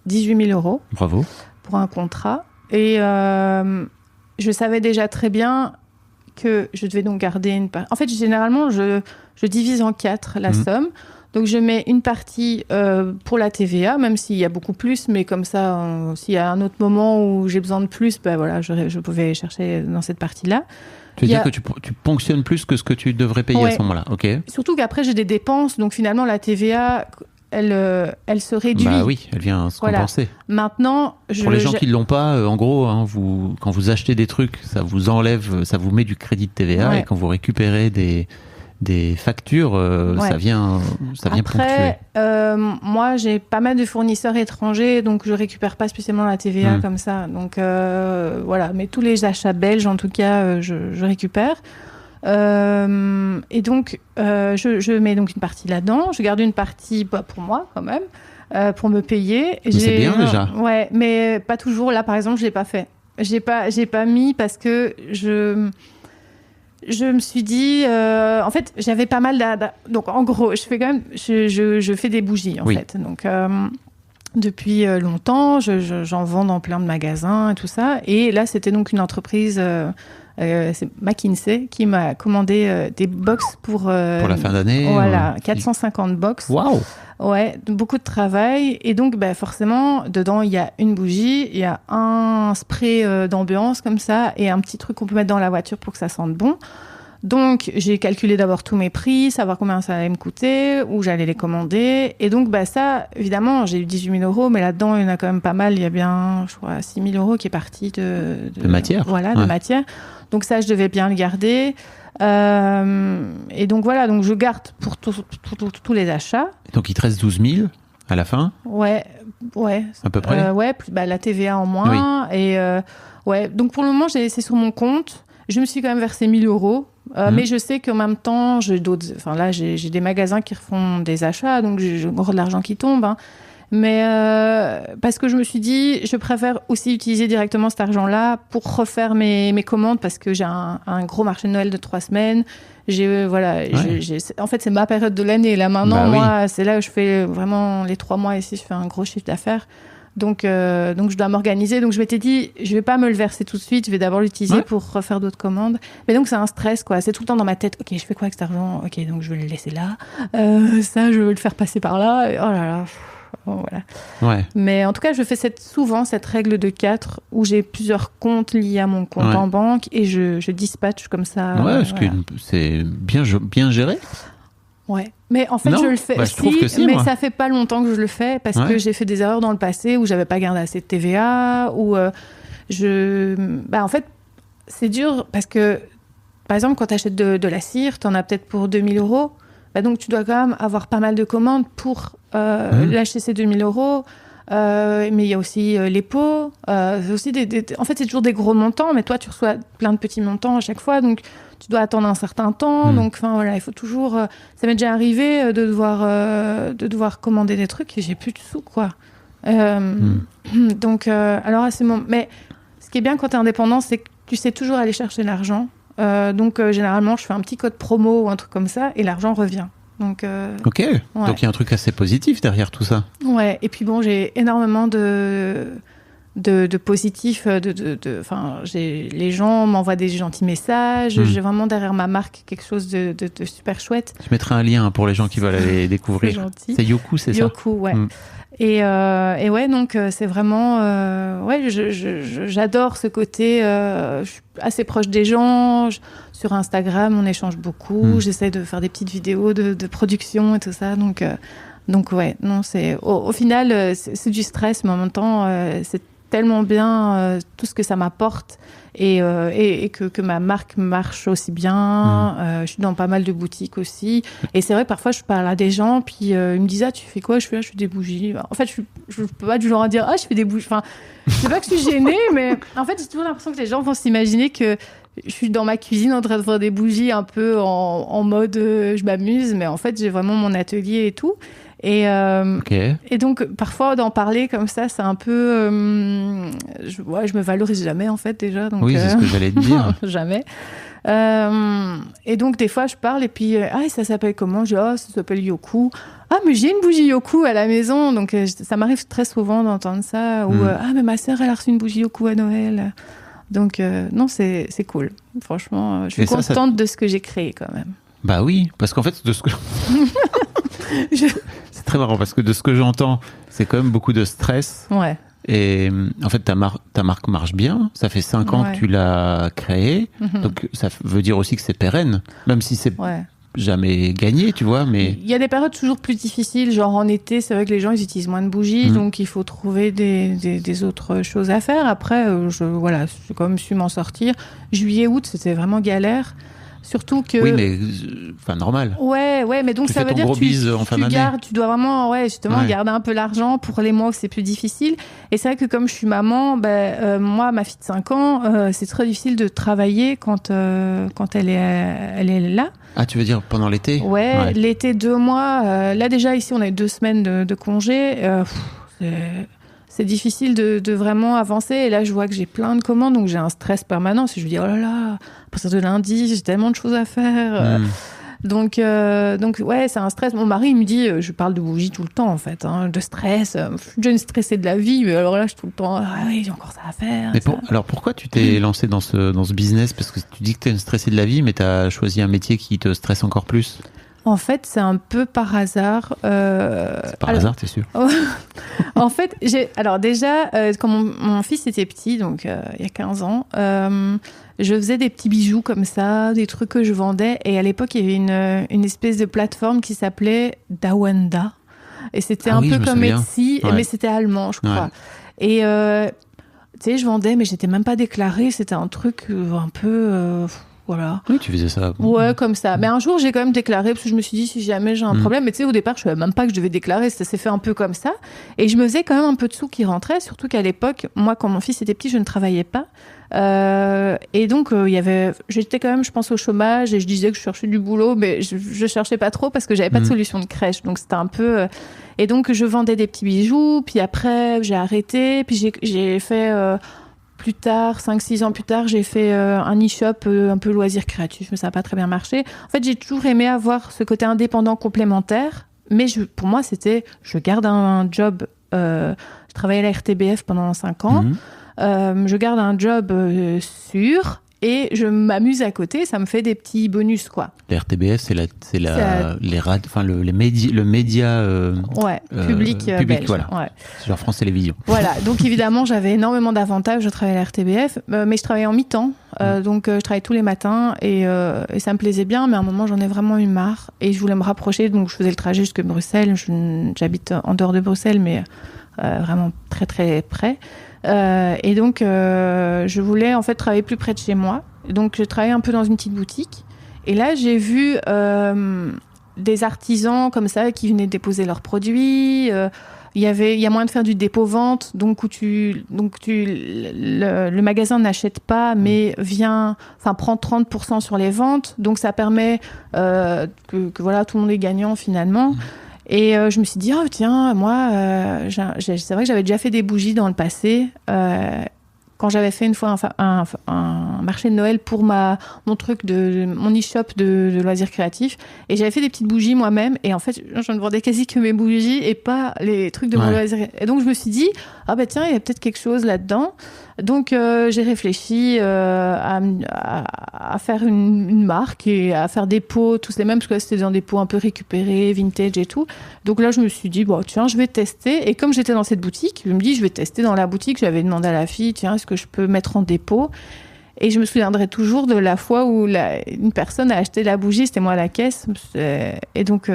18 000 €. Bravo. Pour un contrat. Et... je savais déjà très bien que je devais donc garder une partie. En fait, généralement, je divise en 4 la somme. Donc, je mets une partie pour la TVA, même s'il y a beaucoup plus. Mais comme ça, s'il y a un autre moment où j'ai besoin de plus, je pouvais chercher dans cette partie-là. Tu veux dire que tu ponctionnes plus que ce que tu devrais payer à ce moment-là, ok. Surtout qu'après, j'ai des dépenses. Donc, finalement, la TVA... Elle se réduit. Oui, elle vient se compenser. Maintenant, pour les gens qui ne l'ont pas, en gros, quand vous achetez des trucs, ça vous enlève, ça vous met du crédit de TVA, et quand vous récupérez des factures, ça vient ponctuer. Moi, j'ai pas mal de fournisseurs étrangers, donc je récupère pas spécialement la TVA comme ça. Donc voilà, mais tous les achats belges, en tout cas, je récupère. Et donc, je mets donc une partie là-dedans. Je garde une partie pour moi, quand même, pour me payer. Mais c'est bien, déjà. Ouais, mais pas toujours. Là, par exemple, je l'ai pas fait. J'ai pas mis parce que je me suis dit... en fait, j'avais pas mal donc, en gros, je fais des bougies, en fait. Donc... depuis longtemps, j'en vends dans plein de magasins et tout ça. Et là, c'était donc une entreprise c'est McKinsey qui m'a commandé des box pour la fin d'année. Voilà, 450 box. Waouh. Ouais, beaucoup de travail. Et donc, forcément, dedans, il y a une bougie, il y a un spray d'ambiance comme ça et un petit truc qu'on peut mettre dans la voiture pour que ça sente bon. Donc, j'ai calculé d'abord tous mes prix, savoir combien ça allait me coûter, où j'allais les commander. Et donc, ça, évidemment, j'ai eu 18 000 €, mais là-dedans, il y en a quand même pas mal. Il y a bien, je crois, 6 000 € qui est parti de matière. Voilà, de matière. Donc ça, je devais bien le garder. Et donc, voilà, donc je garde pour tous les achats. Donc, il te reste 12 000 à la fin ? Ouais. À peu près ? Ouais, plus la TVA en moins. Oui. Et ouais, donc pour le moment, j'ai laissé sur mon compte. Je me suis quand même versé 1 000 €. Mais je sais qu'en même temps, j'ai des magasins qui refont des achats, donc j'ai encore de l'argent qui tombe. Hein. Mais parce que je me suis dit, je préfère aussi utiliser directement cet argent-là pour refaire mes commandes, parce que j'ai un gros marché de Noël de 3 semaines. En fait, c'est ma période de l'année. Là, maintenant, moi, c'est là où je fais vraiment les 3 mois ici, je fais un gros chiffre d'affaires. Donc, je dois m'organiser. Donc, je m'étais dit, je vais pas me le verser tout de suite. Je vais d'abord l'utiliser pour refaire d'autres commandes. Mais donc, c'est un stress, quoi. C'est tout le temps dans ma tête. Ok, je fais quoi avec cet argent ? Ok, donc je vais le laisser là. Ça, je veux le faire passer par là. Et, oh là là. Bon, voilà. Ouais. Mais en tout cas, je fais souvent cette règle de 4 où j'ai plusieurs comptes liés à mon compte en banque et je dispatche comme ça. Ouais, parce que c'est bien géré. Ouais, mais en fait, je le fais mais ça fait pas longtemps que je le fais parce que j'ai fait des erreurs dans le passé où j'avais pas gardé assez de TVA, ou en fait, c'est dur parce que, par exemple, quand tu achètes de la cire, t'en as peut-être pour 2 000 €, donc tu dois quand même avoir pas mal de commandes pour lâcher ces 2 000 €. Mais il y a aussi les pots. C'est aussi en fait, c'est toujours des gros montants, mais toi, tu reçois plein de petits montants à chaque fois, donc tu dois attendre un certain temps. Donc, voilà, il faut toujours. Ça m'est déjà arrivé de devoir commander des trucs et j'ai plus de sous, quoi. Donc, alors à ce moment, mais ce qui est bien quand t'es indépendant, c'est que tu sais toujours aller chercher l'argent. Donc, généralement, je fais un petit code promo ou un truc comme ça et l'argent revient. Donc, ok, donc il y a un truc assez positif derrière tout ça. Ouais, et puis bon, j'ai énormément de positifs. Les gens m'envoient des gentils messages. J'ai vraiment derrière ma marque quelque chose de super chouette. Je mettrai un lien pour les gens qui veulent aller découvrir. C'est gentil. C'est Youku, c'est ça ? Youku, ouais. Et ouais, donc c'est vraiment... j'adore ce côté... je suis assez proche des gens. Sur Instagram, on échange beaucoup. J'essaie de faire des petites vidéos de production et tout ça. Donc ouais, non, c'est... Au final, c'est du stress, mais en même temps, c'est tellement bien tout ce que ça m'apporte. Et que ma marque marche aussi bien. Je suis dans pas mal de boutiques aussi. Et c'est vrai, parfois, je parle à des gens, puis ils me disent « Ah, tu fais quoi ?» Je fais « Ah, je fais des bougies. » En fait, je peux pas du genre à dire « Ah, je fais des bougies. » Enfin, je sais pas que je suis gênée, mais en fait, j'ai toujours l'impression que les gens vont s'imaginer que je suis dans ma cuisine en train de faire des bougies un peu en mode je m'amuse. Mais en fait, j'ai vraiment mon atelier et tout. Et donc, parfois, d'en parler comme ça, c'est un peu... je me valorise jamais, en fait, déjà. Donc, oui, c'est ce que j'allais te dire. Jamais. Et donc, des fois, je parle et puis... ça s'appelle comment ? Je dis, ça s'appelle Youku. Ah, mais j'ai une bougie Youku à la maison. Donc, ça m'arrive très souvent d'entendre ça. Ou, mais ma sœur, elle a reçu une bougie Youku à Noël. Donc, non, c'est cool. Franchement, je suis contente de ce que j'ai créé, quand même. Bah oui, parce qu'en fait, de ce que... C'est très marrant parce que de ce que j'entends, c'est quand même beaucoup de stress. Ouais. Et en fait, ta marque marche bien. Ça fait 5 ans que tu l'as créée. Donc, ça veut dire aussi que c'est pérenne. Même si c'est jamais gagné, tu vois. Mais il y a des périodes toujours plus difficiles. Genre en été, c'est vrai que les gens, ils utilisent moins de bougies. Donc, il faut trouver des autres choses à faire. Après, j'ai quand même su m'en sortir. Juillet, août, c'était vraiment galère. Surtout que... Oui, mais normal. Ouais, mais donc ça veut dire que tu dois vraiment garder un peu l'argent pour les mois où c'est plus difficile. Et c'est vrai que comme je suis maman, moi, ma fille de 5 ans, c'est très difficile de travailler quand elle est là. Ah, tu veux dire pendant l'été ? Ouais, l'été 2 mois. Là, déjà, ici, on a eu 2 semaines de congé. C'est difficile de vraiment avancer. Et là, je vois que j'ai plein de commandes, donc j'ai un stress permanent. Je me dis, oh là là, à partir de lundi, j'ai tellement de choses à faire. Donc ouais, c'est un stress. Mon mari il me dit, je parle de bougies tout le temps en fait, hein, de stress. Je suis déjà une stressée de la vie, mais alors là, je suis tout le temps, ah oui, j'ai encore ça à faire. Mais alors pourquoi tu t'es lancé dans ce business? Parce que tu dis que t'es une stressée de la vie, mais t'as choisi un métier qui te stresse encore plus. En fait, c'est un peu par hasard. C'est par hasard, t'es sûr? En fait, alors déjà, quand mon fils était petit, donc il y a 15 ans, je faisais des petits bijoux comme ça, des trucs que je vendais. Et à l'époque, il y avait une espèce de plateforme qui s'appelait Dawanda. Et c'était un peu comme Etsy, mais c'était allemand, je crois. Ouais. Et tu sais, je vendais, mais j'étais même pas déclarée. C'était un truc un peu... voilà. Oui, tu faisais ça. Ouais, comme ça. Mais un jour, j'ai quand même déclaré, parce que je me suis dit, si jamais j'ai un problème, mais tu sais, au départ, je savais même pas que je devais déclarer, ça s'est fait un peu comme ça. Et je me faisais quand même un peu de sous qui rentraient, surtout qu'à l'époque, moi, quand mon fils était petit, je ne travaillais pas. Et donc, j'étais quand même, je pense, au chômage, et je disais que je cherchais du boulot, mais je cherchais pas trop parce que j'avais pas de solution de crèche. Donc, c'était un peu... Et donc, je vendais des petits bijoux, puis après, j'ai arrêté, puis j'ai fait... plus tard, 5-6 ans plus tard, j'ai fait un e-shop un peu loisir créatif, mais ça n'a pas très bien marché. En fait, j'ai toujours aimé avoir ce côté indépendant complémentaire, mais pour moi, c'était, je garde un job, je travaillais à la RTBF pendant 5 ans, je garde un job sûr, et je m'amuse à côté, ça me fait des petits bonus, quoi. La RTBF, c'est le média public belge. Voilà. Ouais. C'est genre France Télévisions. Voilà, donc évidemment, j'avais énormément d'avantages, je travaillais à la RTBF, mais je travaillais en mi-temps, donc je travaillais tous les matins, et ça me plaisait bien, mais à un moment, j'en ai vraiment eu marre, et je voulais me rapprocher, donc je faisais le trajet jusqu'à Bruxelles, j'habite en dehors de Bruxelles, mais vraiment très très près. Et donc, je voulais en fait travailler plus près de chez moi. Donc, je travaillais un peu dans une petite boutique. Et là, j'ai vu des artisans comme ça qui venaient déposer leurs produits. Il y a moyen de faire du dépôt-vente, donc le magasin n'achète pas, mais prend 30% sur les ventes. Donc, ça permet que voilà, tout le monde est gagnant finalement. Et je me suis dit, oh tiens, moi, c'est vrai que j'avais déjà fait des bougies dans le passé. Quand j'avais fait une fois un marché de Noël pour mon e-shop de loisirs créatifs. Et j'avais fait des petites bougies moi-même. Et en fait, je ne vendais quasi que mes bougies et pas les trucs de mon loisir. Et donc, je me suis dit, ah bah tiens, il y a peut-être quelque chose là-dedans. Donc, j'ai réfléchi à faire une marque et à faire des pots, tous les mêmes, parce que là, c'était dans des pots un peu récupérés, vintage et tout. Donc là, je me suis dit, bon, tiens, je vais tester. Et comme j'étais dans cette boutique, je me dis, je vais tester dans la boutique. J'avais demandé à la fille, tiens, est-ce que je peux mettre en dépôt? Et je me souviendrai toujours de la fois où une personne a acheté la bougie, c'était moi à la caisse. Et donc...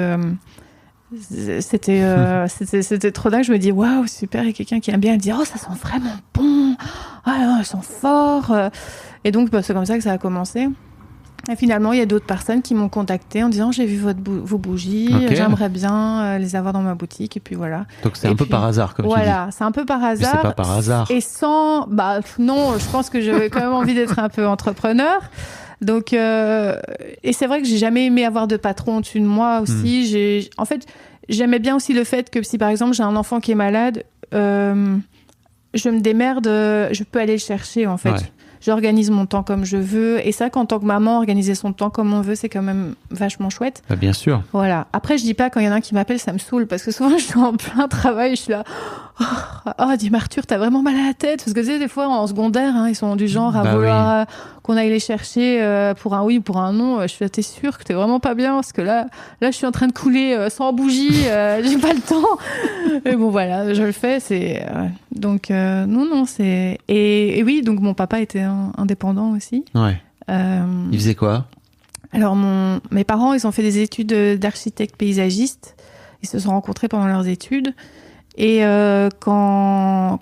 c'était trop dingue. Je me dis waouh, super, il y a quelqu'un qui aime bien. Elle dit oh, ça sent vraiment bon, ça sent fort. Et donc c'est comme ça que ça a commencé. Et finalement, il y a d'autres personnes qui m'ont contacté en disant j'ai vu vos bougies, j'aimerais bien les avoir dans ma boutique. Et puis voilà. Donc c'est un peu par hasard, comme tu dis. Voilà, c'est un peu par hasard. Mais c'est pas par hasard. Et non, je pense que j'avais quand même envie d'être un peu entrepreneur. Donc, et c'est vrai que j'ai jamais aimé avoir de patron au-dessus de moi aussi. En fait, j'aimais bien aussi le fait que si par exemple j'ai un enfant qui est malade, je me démerde, je peux aller le chercher en fait. Ouais. J'organise mon temps comme je veux. Et ça, qu'en tant que maman, organiser son temps comme on veut, c'est quand même vachement chouette. Bah, bien sûr. Voilà. Après, je dis pas quand il y en a un qui m'appelle, ça me saoule. Parce que souvent, je suis en plein travail, je suis là. Oh, dis Arthur, t'as vraiment mal à la tête. Parce que tu sais, des fois, en secondaire, ils sont du genre à vouloir qu'on aille les chercher pour un oui ou pour un non. Je suis là, t'es sûre que t'es vraiment pas bien? Parce que là, je suis en train de couler sans bougie. J'ai pas le temps. Mais bon, voilà, je le fais. Donc, non, c'est... Et oui, donc mon papa était indépendant aussi. Ouais. Il faisait quoi? Alors, mes parents, ils ont fait des études d'architecte paysagiste. Ils se sont rencontrés pendant leurs études. Et quand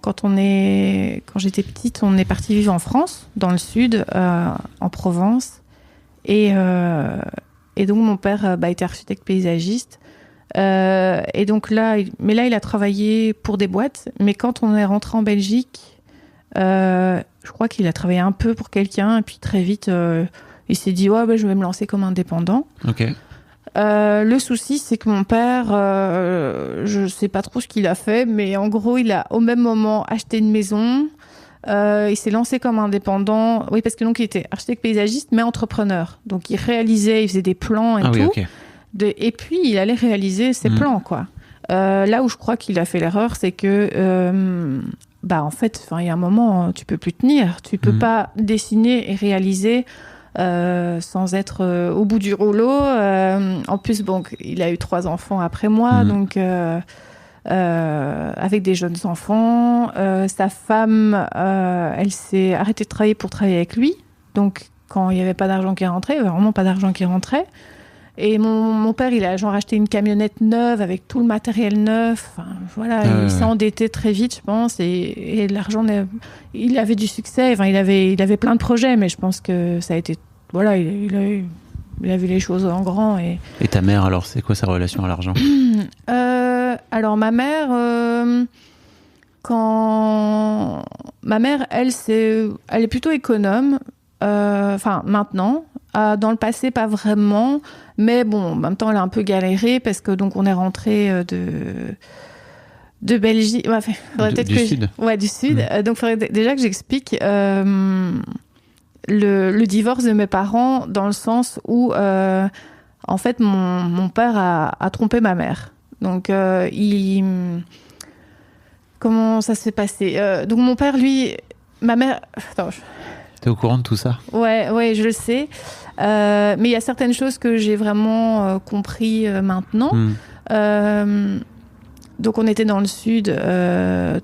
j'étais petite, on est parti vivre en France, dans le sud, en Provence. Et donc, mon père était architecte paysagiste. Et donc là, il a travaillé pour des boîtes. Mais quand on est rentré en Belgique, je crois qu'il a travaillé un peu pour quelqu'un. Et puis très vite, il s'est dit je vais me lancer comme indépendant. Ok. Le souci, c'est que mon père, je sais pas trop ce qu'il a fait, mais en gros, il a au même moment acheté une maison, Il s'est lancé comme indépendant. Oui, parce que donc il était architecte paysagiste, mais entrepreneur. Donc il réalisait, il faisait des plans et tout. Oui, ok. Et puis il allait réaliser ses plans, quoi. Là où je crois qu'il a fait l'erreur, c'est que, en fait, il y a un moment, tu peux plus tenir. Tu peux pas dessiner et réaliser sans être au bout du rouleau. En plus, bon, il a eu 3 enfants après moi, donc avec des jeunes enfants. Sa femme, elle s'est arrêtée de travailler pour travailler avec lui. Donc, quand il n'y avait pas d'argent qui rentrait, il n'y avait vraiment pas d'argent qui rentrait. Et mon père, il a genre acheté une camionnette neuve avec tout le matériel neuf. Enfin, voilà, il s'est endetté très vite, je pense. Et l'argent, il avait du succès. Enfin, il avait plein de projets, mais je pense que ça a été... Voilà, il a vu les choses en grand. Et ta mère, alors, c'est quoi sa relation à l'argent ? Alors, ma mère... Ma mère, elle est plutôt économe. Maintenant... dans le passé, pas vraiment. Mais bon, en même temps, elle a un peu galéré parce que donc on est rentré de Belgique. Ouais, du Sud. Ouais, du Sud. Donc, il faudrait déjà que j'explique le divorce de mes parents dans le sens où, en fait, mon père a trompé ma mère. Donc, comment ça s'est passé ? Donc, mon père, lui... Ma mère... Attends, T'es au courant de tout ça ? Ouais, je le sais. Mais il y a certaines choses que j'ai vraiment compris maintenant. Donc, on était dans le sud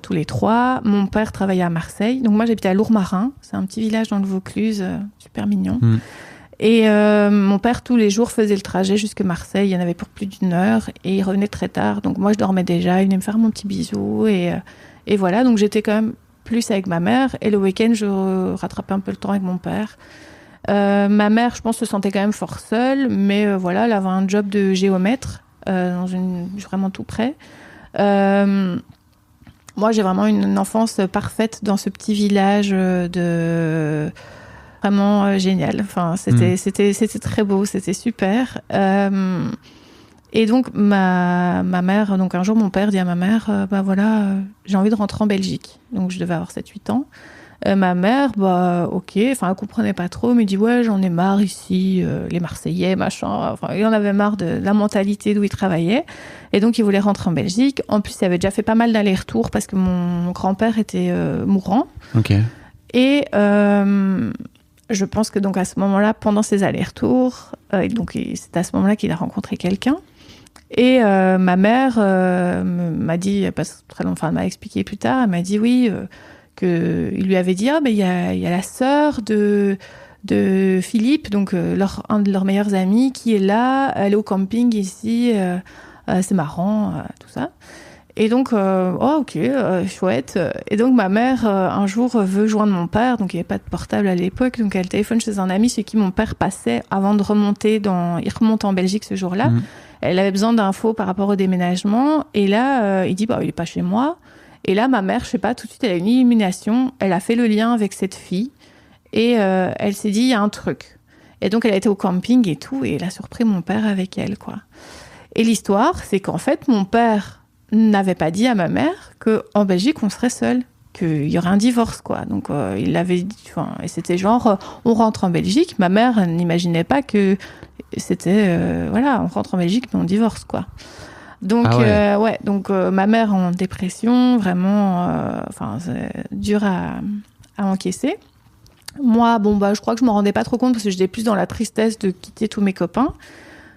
tous les 3. Mon père travaillait à Marseille. Donc, moi, j'habitais à Lourmarin. C'est un petit village dans le Vaucluse, super mignon. Et mon père, tous les jours, faisait le trajet jusque Marseille. Il y en avait pour plus d'1 heure. Et il revenait très tard. Donc, moi, je dormais déjà. Il venait me faire mon petit bisou. Et voilà. Donc, j'étais quand même plus avec ma mère. Et le week-end, je rattrapais un peu le temps avec mon père. Ma mère, je pense, se sentait quand même fort seule. Mais voilà, elle avait un job de géomètre vraiment tout près. Moi, j'ai vraiment une enfance parfaite dans ce petit village vraiment génial. Enfin, c'était très beau, c'était super. Et donc, ma mère, donc un jour, mon père dit à ma mère, j'ai envie de rentrer en Belgique. Donc, je devais avoir 7-8 ans. Ma mère, ok, enfin, elle comprenait pas trop, mais dit, ouais, j'en ai marre ici, les Marseillais, machin. Enfin, il en avait marre de la mentalité d'où il travaillait. Et donc, il voulait rentrer en Belgique. En plus, il avait déjà fait pas mal d'allers-retours parce que mon grand-père était mourant. Ok. Et je pense que donc à ce moment-là, pendant ses allers-retours, donc c'est à ce moment-là qu'il a rencontré quelqu'un. Et ma mère m'a dit, elle m'a expliqué plus tard, elle m'a dit oui, qu'il lui avait dit, il y a la sœur de Philippe, donc un de leurs meilleurs amis, qui est là, elle est au camping ici, c'est marrant, tout ça. Et donc, ok, chouette. Et donc, ma mère, un jour, veut joindre mon père. Donc, il n'y avait pas de portable à l'époque. Donc, elle téléphone chez un ami chez qui mon père passait avant de remonter il remonte en Belgique ce jour-là. Elle avait besoin d'infos par rapport au déménagement. Et là, il dit, il n'est pas chez moi. Et là, ma mère, je sais pas, tout de suite, elle a une illumination. Elle a fait le lien avec cette fille. Et elle s'est dit, il y a un truc. Et donc, elle a été au camping et tout. Et elle a surpris mon père avec elle, quoi. Et l'histoire, c'est qu'en fait, mon père n'avait pas dit à ma mère qu'en Belgique, on serait seul, qu'il y aurait un divorce, quoi. Donc, il l'avait dit, et c'était genre, on rentre en Belgique. Ma mère n'imaginait pas que c'était, on rentre en Belgique, mais on divorce, quoi. Donc, donc ma mère en dépression, vraiment, c'est dur à encaisser. Moi, je crois que je m'en rendais pas trop compte parce que j'étais plus dans la tristesse de quitter tous mes copains.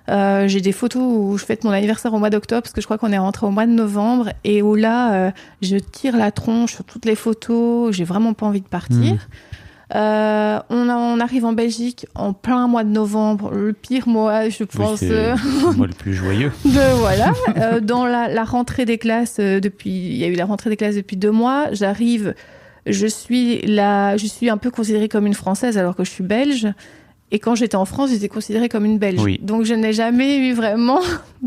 J'ai des photos où je fête mon anniversaire au mois d'octobre parce que je crois qu'on est rentré au mois de novembre et où là, je tire la tronche sur toutes les photos. J'ai vraiment pas envie de partir. On arrive en Belgique en plein mois de novembre, le pire mois, je pense. Oui, c'est le mois le plus joyeux. Dans la rentrée des classes, il y a eu la rentrée des classes depuis 2 mois. J'arrive, je suis un peu considérée comme une Française alors que je suis belge. Et quand j'étais en France, j'étais considérée comme une Belge. Oui. Donc, je n'ai jamais eu vraiment...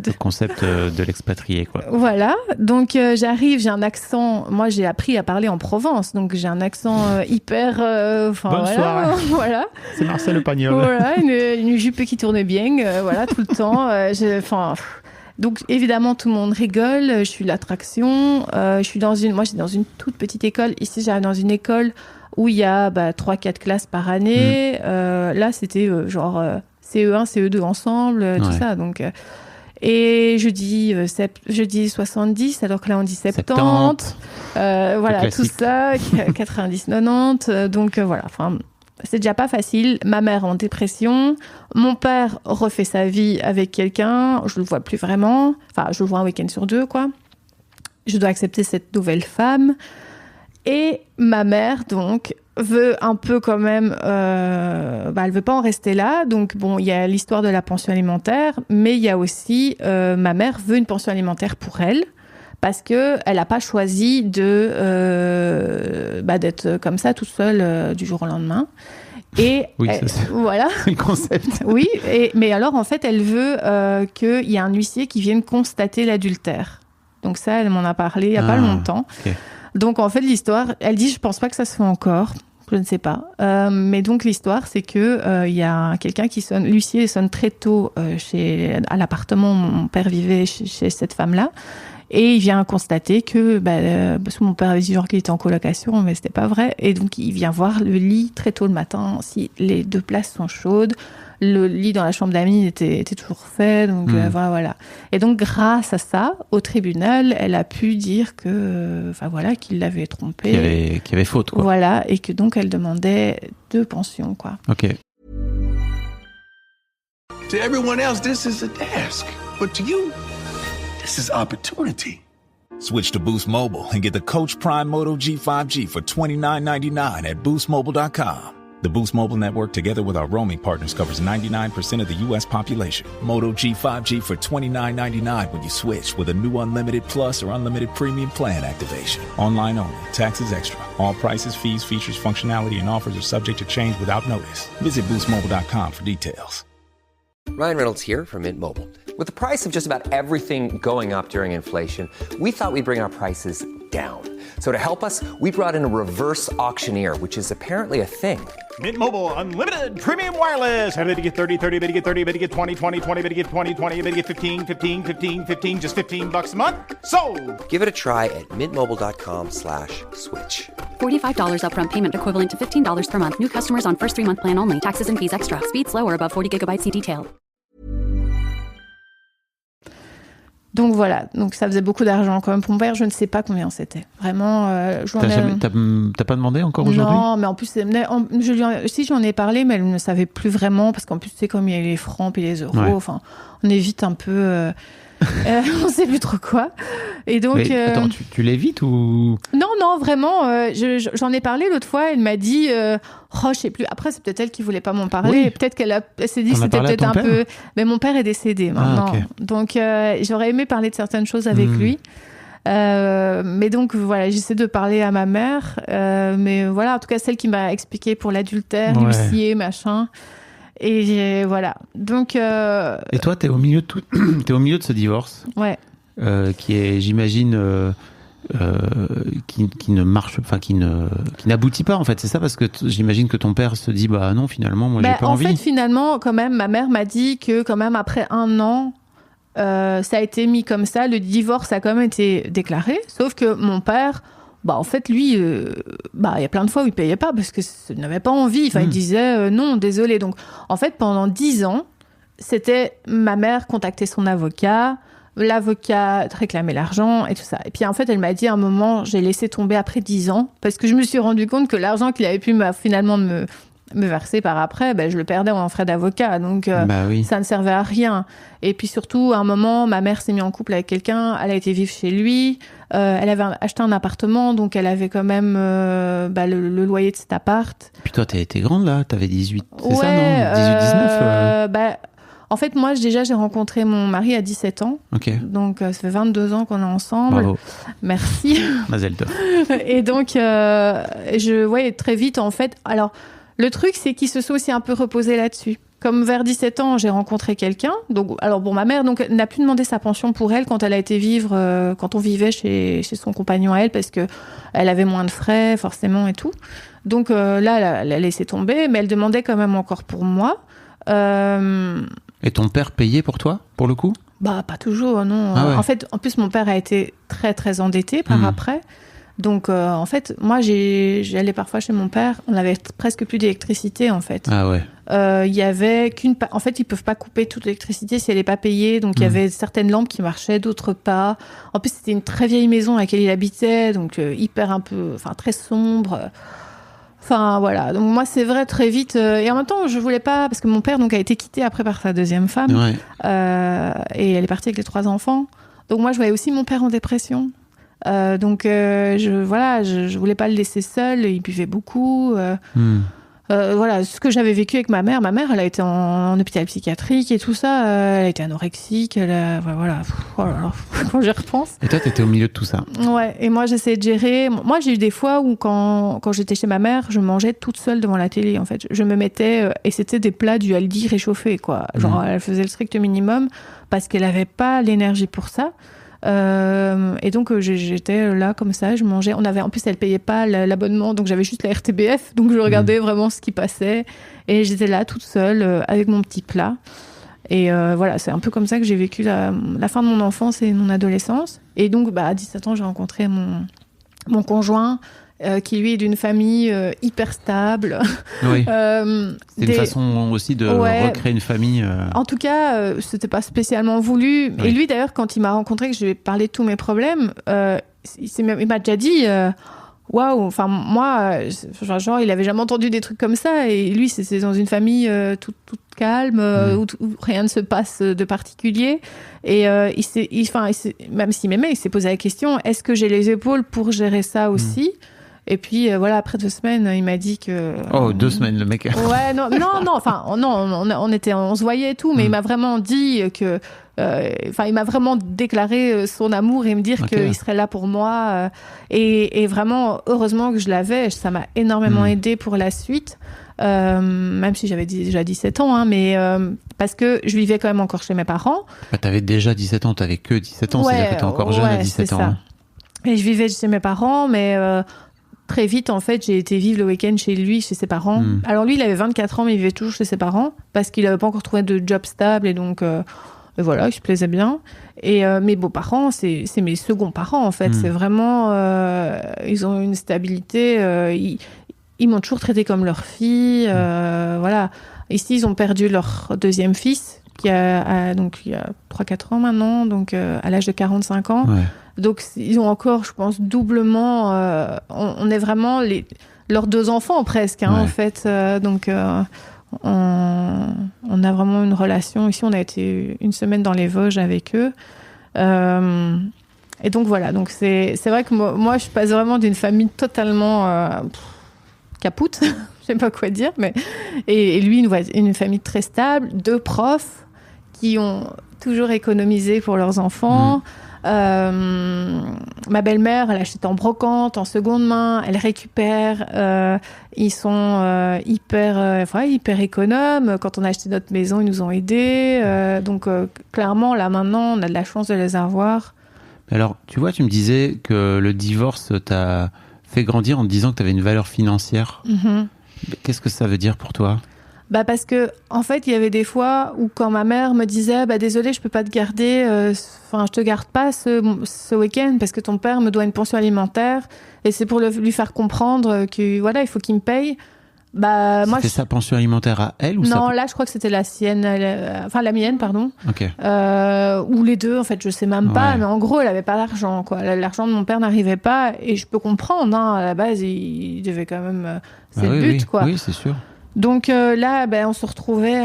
Le concept de l'expatrié, quoi. Voilà. Donc, j'arrive, j'ai un accent... Moi, j'ai appris à parler en Provence. Donc, j'ai un accent hyper... Bonsoir. Voilà. C'est Marcel Le Pagnol. Voilà, une jupe qui tourne bien, tout le temps. Donc évidemment tout le monde rigole, je suis l'attraction, j'étais dans une toute petite école, ici j'arrive dans une école où il y a 3-4 classes par année, là c'était CE1, CE2 ensemble, tout ça, donc... Et je dis 70, alors que là on dit 70. Voilà, tout ça, 90, 90. Donc voilà, enfin, c'est déjà pas facile. Ma mère en dépression. Mon père refait sa vie avec quelqu'un. Je le vois plus vraiment. Enfin, je le vois un week-end sur 2, quoi. Je dois accepter cette nouvelle femme. Et ma mère, donc, veut un peu quand même... elle veut pas en rester là. Donc, bon, il y a l'histoire de la pension alimentaire, mais il y a aussi... ma mère veut une pension alimentaire pour elle, parce qu'elle n'a pas choisi d'être comme ça, toute seule, du jour au lendemain. Et oui, voilà. C'est le concept. Oui, mais alors, en fait, elle veut qu'il y ait un huissier qui vienne constater l'adultère. Donc ça, elle m'en a parlé il n'y a pas longtemps. Okay. Donc, en fait, l'histoire, elle dit, je pense pas que ça se fait encore. Je ne sais pas. Mais donc, l'histoire, c'est que il y a quelqu'un qui sonne, l'huissier sonne très tôt à l'appartement où mon père vivait chez cette femme-là. Et il vient constater que, parce que mon père avait dit genre qu'il était en colocation, mais c'était pas vrai. Et donc, il vient voir le lit très tôt le matin, si les 2 places sont chaudes. Le lit dans la chambre d'amis était toujours fait, donc voilà. Et donc, grâce à ça, au tribunal, elle a pu dire que, qu'il l'avait trompée. Qu'il y avait faute, quoi. Voilà, et que donc elle demandait 2 pensions, quoi. Ok. To everyone else, this is a task, but to you, this is opportunity. Switch to Boost Mobile and get the Coach Prime Moto G5G for $29.99 at boostmobile.com. The Boost Mobile network, together with our roaming partners, covers 99% of the U.S. population. Moto G5G for $29.99 when you switch with a new Unlimited Plus or Unlimited Premium plan activation. Online only. Taxes extra. All prices, fees, features, functionality, and offers are subject to change without notice. Visit boostmobile.com for details. Ryan Reynolds here from Mint Mobile. With the price of just about everything going up during inflation, we thought we'd bring our prices down. So to help us, we brought in a reverse auctioneer, which is apparently a thing. Mint Mobile Unlimited Premium Wireless. How to get 30, 30, bit to get 30, bit to get 20, 20, 20, bit to get 20, 20, bit to get 15, 15, 15, 15, just $15 a month? Sold! Give it a try at mintmobile.com/switch. $45 upfront payment equivalent to $15 per month. New customers on first 3-month plan only. Taxes and fees extra. Speed slower above 40 gigabytes. See detail. Donc voilà, donc ça faisait beaucoup d'argent quand même pour mon père, je ne sais pas combien c'était. Vraiment, T'as pas demandé encore aujourd'hui ? Non, mais en plus, si j'en ai parlé, mais elle ne savait plus vraiment, parce qu'en plus, c'est comme il y a les francs et les euros, enfin, on évite un peu... on sait plus trop quoi. Et donc, mais, attends, tu l'évites ou... Non, vraiment, j'en ai parlé l'autre fois, elle m'a dit... je sais plus. Après, c'est peut-être elle qui voulait pas m'en parler. Oui. Peut-être elle s'est dit que c'était peut-être un peu... Mais mon père est décédé maintenant. Okay. Donc, j'aurais aimé parler de certaines choses avec lui. Mais donc, voilà, j'essaie de parler à ma mère. Mais voilà, en tout cas, celle qui m'a expliqué pour l'adultère, l'huissier, machin. Et voilà. Donc... Et toi, t'es au milieu de ce divorce. Ouais. Qui est, j'imagine... qui ne marche, enfin qui n'aboutit pas en fait, c'est ça, parce que j'imagine que ton père se dit non, finalement moi j'ai pas envie. En fait, finalement, quand même, ma mère m'a dit que quand même après 1 an, ça a été mis comme ça, le divorce a quand même été déclaré, sauf que mon père, en fait lui, il y a plein de fois où il payait pas parce que il n'avait pas envie, enfin il disait non, désolé. Donc en fait pendant 10 ans, c'était ma mère contactait son avocat. L'avocat réclamait l'argent et tout ça. Et puis en fait, elle m'a dit à un moment, j'ai laissé tomber après 10 ans parce que je me suis rendu compte que l'argent qu'il avait pu finalement me verser par après, je le perdais en frais d'avocat. Donc ça ne servait à rien. Et puis surtout, à un moment, ma mère s'est mise en couple avec quelqu'un, elle a été vivre chez lui, elle avait acheté un appartement, donc elle avait quand même le loyer de cet appart. Et puis toi, t'es grande là, t'avais 18, c'est ça, non 18-19 En fait, moi, déjà, j'ai rencontré mon mari à 17 ans. Okay. Donc, ça fait 22 ans qu'on est ensemble. Bravo. Merci. Mazel tov. Et donc, je voyais très vite, en fait... Alors, le truc, c'est qu'ils se sont aussi un peu reposés là-dessus. Comme vers 17 ans, j'ai rencontré quelqu'un. Donc, ma mère n'a plus demandé sa pension pour elle quand elle a été vivre... quand on vivait chez son compagnon à elle, parce qu'elle avait moins de frais, forcément, et tout. Donc, là, elle a laissé tomber, mais elle demandait quand même encore pour moi. Et ton père payait pour toi, pour le coup ? Bah, pas toujours, non. Ah ouais. En fait, en plus, mon père a été très, très endetté par après. Donc, en fait, moi, j'allais parfois chez mon père. On avait presque plus d'électricité, en fait. Ah ouais. Il y avait en fait, ils peuvent pas couper toute l'électricité si elle est pas payée. Donc, il y avait certaines lampes qui marchaient, d'autres pas. En plus, c'était une très vieille maison à laquelle il habitait. Donc, très sombre. Enfin, voilà. Donc, moi, c'est vrai, très vite. Et en même temps, je voulais pas, parce que mon père, donc, a été quitté après par sa deuxième femme. Ouais. Et elle est partie avec les 3 enfants. Donc, moi, je voyais aussi mon père en dépression. Je voulais pas le laisser seul. Il buvait beaucoup. Voilà, ce que j'avais vécu avec ma mère, elle a été en hôpital psychiatrique et tout ça. Elle a été anorexique. Voilà. Oh là là, quand j'y repense. Et toi, t'étais au milieu de tout ça. Ouais. Et moi, j'essayais de gérer. Moi, j'ai eu des fois où quand j'étais chez ma mère, je mangeais toute seule devant la télé. En fait, je me mettais et c'était des plats du Aldi réchauffés, quoi. Genre, elle faisait le strict minimum parce qu'elle avait pas l'énergie pour ça. Et donc j'étais là comme ça, je mangeais. En plus elle payait pas l'abonnement, donc j'avais juste la RTBF, donc je regardais vraiment ce qui passait et j'étais là toute seule avec mon petit plat. Et voilà, c'est un peu comme ça que j'ai vécu la fin de mon enfance et mon adolescence. Et donc à 17 ans, j'ai rencontré mon conjoint. Qui lui est d'une famille hyper stable. Oui. C'est une façon aussi de recréer une famille. En tout cas, c'était pas spécialement voulu. Oui. Et lui, d'ailleurs, quand il m'a rencontré, que je lui ai parlé de tous mes problèmes, il m'a déjà dit waouh, enfin moi, genre il avait jamais entendu des trucs comme ça. Et lui, c'est dans une famille toute calme, où rien ne se passe de particulier. Et même s'il m'aimait, il s'est posé la question, est-ce que j'ai les épaules pour gérer ça aussi ? Et puis voilà, après 2 semaines, il m'a dit que. Oh, 2 semaines, le mec. Ouais, non, enfin, non, on se voyait et tout, mais il m'a vraiment dit que. Il m'a vraiment déclaré son amour et me dire qu'il serait là pour moi. Et vraiment, heureusement que je l'avais, ça m'a énormément aidé pour la suite. Même si j'avais déjà 17 ans, hein, mais parce que je vivais quand même encore chez mes parents. Bah, t'avais déjà 17 ans, t'avais que 17 ans, c'est-à-dire que t'es encore jeune à 17 ans. Hein. Et je vivais chez mes parents, mais très vite, en fait, j'ai été vivre le week-end chez lui, chez ses parents. Alors lui, il avait 24 ans, mais il vivait toujours chez ses parents parce qu'il n'avait pas encore trouvé de job stable et donc voilà, il se plaisait bien. Et mes beaux-parents, c'est mes seconds parents, en fait. C'est vraiment... ils ont une stabilité... Ils m'ont toujours traité comme leur fille. Voilà. Ici, ils ont perdu leur deuxième fils, qui a donc il y a 3-4 ans maintenant, donc à l'âge de 45 ans. Ouais. Donc, ils ont encore, je pense, doublement... on est vraiment leurs 2 enfants, presque, hein, en fait. Donc, on a vraiment une relation. Ici, on a été 1 semaine dans les Vosges avec eux. Et donc, voilà. Donc, c'est vrai que moi, je passe vraiment d'une famille totalement capoute. Je sais pas quoi dire. Mais... Et lui, une famille très stable. 2 profs qui ont toujours économisé pour leurs enfants. Ma belle-mère, elle achète en brocante, en seconde main, elle récupère. Ils sont hyper économes. Quand on a acheté notre maison, ils nous ont aidés. Donc clairement, là maintenant, on a de la chance de les avoir. Alors, tu vois, tu me disais que le divorce t'a fait grandir en te disant que tu avais une valeur financière. Qu'est-ce que ça veut dire pour toi ? Bah parce que en fait il y avait des fois où quand ma mère me disait désolée je peux pas te garder, je te garde pas ce week-end parce que ton père me doit une pension alimentaire et c'est pour lui faire comprendre que voilà il faut qu'il me paye. Bah moi c'était sa pension alimentaire à elle ou non là je crois que c'était la sienne, la mienne pardon. Ok. Ou les deux en fait je sais même pas mais en gros elle avait pas d'argent quoi. L'argent de mon père n'arrivait pas et je peux comprendre hein, à la base il devait quand même c'est le but quoi. Oui c'est sûr. Donc là, on se retrouvait.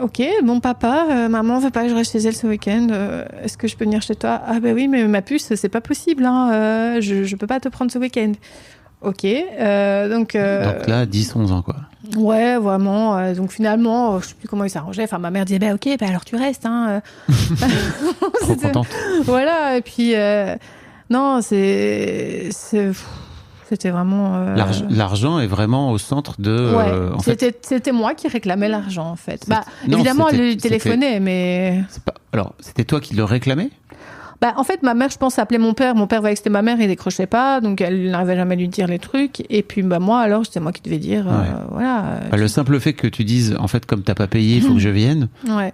Ok, bon papa, maman veut pas que je reste chez elle ce week-end. Est-ce que je peux venir chez toi ? Ah oui, mais ma puce, c'est pas possible. Hein, je peux pas te prendre ce week-end. Ok, donc là, 10-11 ans quoi. Ouais, vraiment. Donc finalement, je sais plus comment ils s'arrangeaient. Enfin, ma mère disait ok, alors tu restes. Hein. Trop contente. Voilà, et puis non, c'était vraiment... L'argent est vraiment au centre de... c'était moi qui réclamais l'argent, en fait. Évidemment, elle lui téléphonait, mais... Alors, c'était toi qui le réclamais ? En fait, ma mère, je pense, appelait mon père. Mon père voyait que c'était ma mère, il décrochait pas, donc elle n'arrivait jamais à lui dire les trucs. Et puis, moi, alors, c'était moi qui devais dire, voilà. Le simple fait que tu dises, en fait, comme t'as pas payé, il faut que je vienne,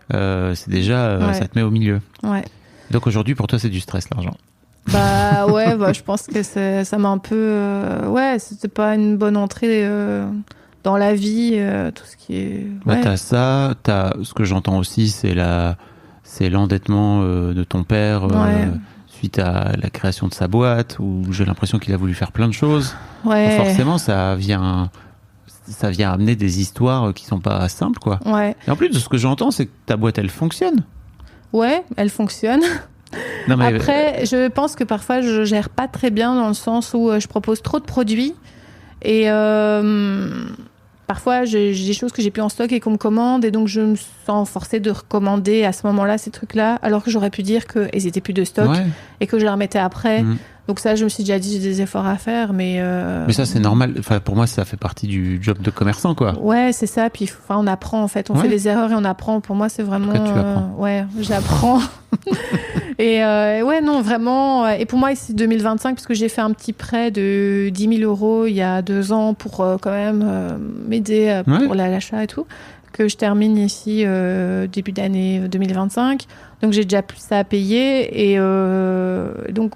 c'est déjà, ça te met au milieu. Ouais. Donc aujourd'hui, pour toi, c'est du stress, l'argent. Je pense que ça m'a un peu... c'était pas une bonne entrée dans la vie, tout ce qui est... T'as ça, ce que j'entends aussi, c'est l'endettement de ton père suite à la création de sa boîte, où j'ai l'impression qu'il a voulu faire plein de choses. Ouais. Donc forcément, ça vient amener des histoires qui sont pas simples, quoi. Ouais. Et en plus, de ce que j'entends, c'est que ta boîte, elle fonctionne. Ouais, elle fonctionne. Non, mais Après, je pense que parfois, je gère pas très bien dans le sens où je propose trop de produits. Et parfois, j'ai des choses que j'ai plus en stock et qu'on me commande. Et donc, je me sens forcée de recommander à ce moment-là ces trucs-là. Alors que j'aurais pu dire qu'ils étaient plus de stock et que je les remettais après. Donc ça, je me suis déjà dit, j'ai des efforts à faire. Mais ça, c'est normal. Enfin, pour moi, ça fait partie du job de commerçant, quoi. Ouais, c'est ça. Puis on apprend, en fait. On fait des erreurs et on apprend. Pour moi, c'est vraiment... Tu apprends. J'apprends. Et non, vraiment. Et pour moi, c'est 2025, parce que j'ai fait un petit prêt de 10 000 euros il y a 2 ans pour quand même m'aider pour l'achat et tout, que je termine ici début d'année 2025. Donc, j'ai déjà plus ça à payer. Et donc,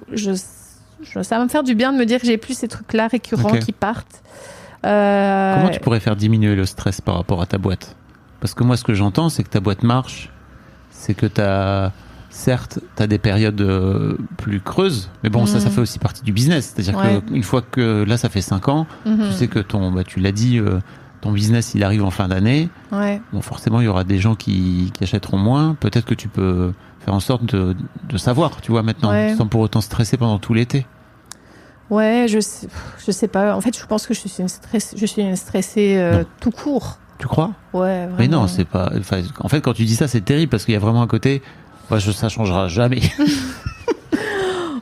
ça va me faire du bien de me dire que j'ai plus ces trucs-là récurrents qui partent. Comment tu pourrais faire diminuer le stress par rapport à ta boîte ? Parce que moi, ce que j'entends, c'est que ta boîte marche, c'est que certes, tu as des périodes plus creuses, mais bon, ça fait aussi partie du business. C'est-à-dire qu'une fois que là, ça fait 5 ans, tu sais que tu l'as dit, ton business, il arrive en fin d'année. Ouais. Bon, forcément, il y aura des gens qui achèteront moins. Peut-être que tu peux faire en sorte de savoir, tu vois, maintenant, sans pour autant stresser pendant tout l'été. Ouais, je sais pas. En fait, je pense que je suis une stressée tout court. Tu crois ? Ouais, vraiment. Mais non, c'est pas... Enfin, en fait, quand tu dis ça, c'est terrible parce qu'il y a vraiment un côté... ça changera jamais.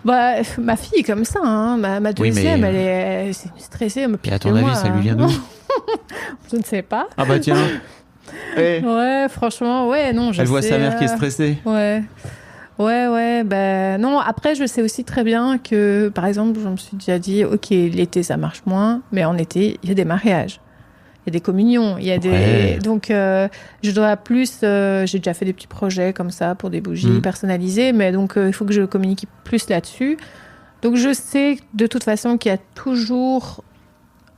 Ma fille est comme ça, hein. Ma deuxième, elle est stressée. Et à ton avis, ça lui vient d'où ? Je ne sais pas. Ah bah tiens. Ouais, franchement, non. Elle voit sa mère qui est stressée. Ouais. Non, après, je sais aussi très bien que, par exemple, je me suis déjà dit, ok, l'été, ça marche moins, mais en été, il y a des mariages. Il y a des communions, il y a des... Donc, je dois plus... j'ai déjà fait des petits projets comme ça pour des bougies personnalisées, mais donc, il faut que je communique plus là-dessus. Donc, je sais de toute façon qu'il y a toujours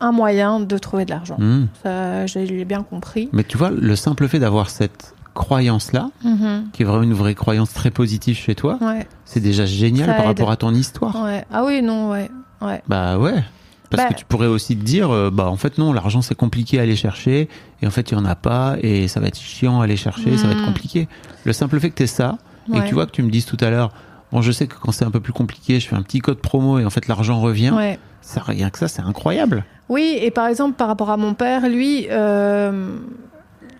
un moyen de trouver de l'argent. Ça, je l'ai bien compris. Mais tu vois, le simple fait d'avoir cette croyance-là, qui est vraiment une vraie croyance très positive chez toi, c'est déjà génial par rapport à ton histoire. Ouais. Ah oui, non, ouais. Bah ouais. Parce que tu pourrais aussi te dire, en fait non, l'argent c'est compliqué à aller chercher, et en fait il n'y en a pas, et ça va être chiant à aller chercher, ça va être compliqué. Le simple fait que tu aies ça, et que tu vois que tu me dises tout à l'heure, bon je sais que quand c'est un peu plus compliqué, je fais un petit code promo, et en fait l'argent revient, ça, rien que ça, c'est incroyable. Oui, et par exemple par rapport à mon père, lui,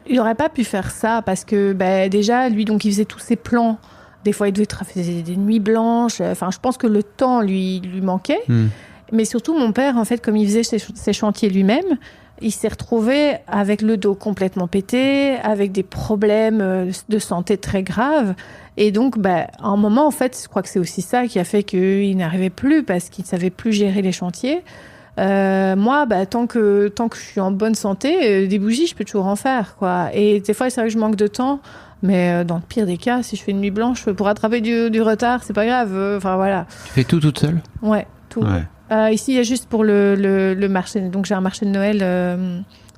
il n'aurait pas pu faire ça, parce que déjà, lui, donc il faisait tous ses plans. Des fois, il devait faire des nuits blanches, enfin je pense que le temps lui manquait. Mais surtout, mon père, en fait, comme il faisait ses chantiers lui-même, il s'est retrouvé avec le dos complètement pété, avec des problèmes de santé très graves. Et donc, à un moment, en fait, je crois que c'est aussi ça qui a fait qu'il n'arrivait plus, parce qu'il ne savait plus gérer les chantiers. Moi, tant que je suis en bonne santé, des bougies, je peux toujours en faire, quoi. Et des fois, c'est vrai que je manque de temps. Mais dans le pire des cas, si je fais une nuit blanche pour rattraper du retard, c'est pas grave. Enfin, voilà. Tu fais tout toute seule ? Ouais, tout. Ouais. Ici, il y a juste pour le marché. Donc, j'ai un marché de Noël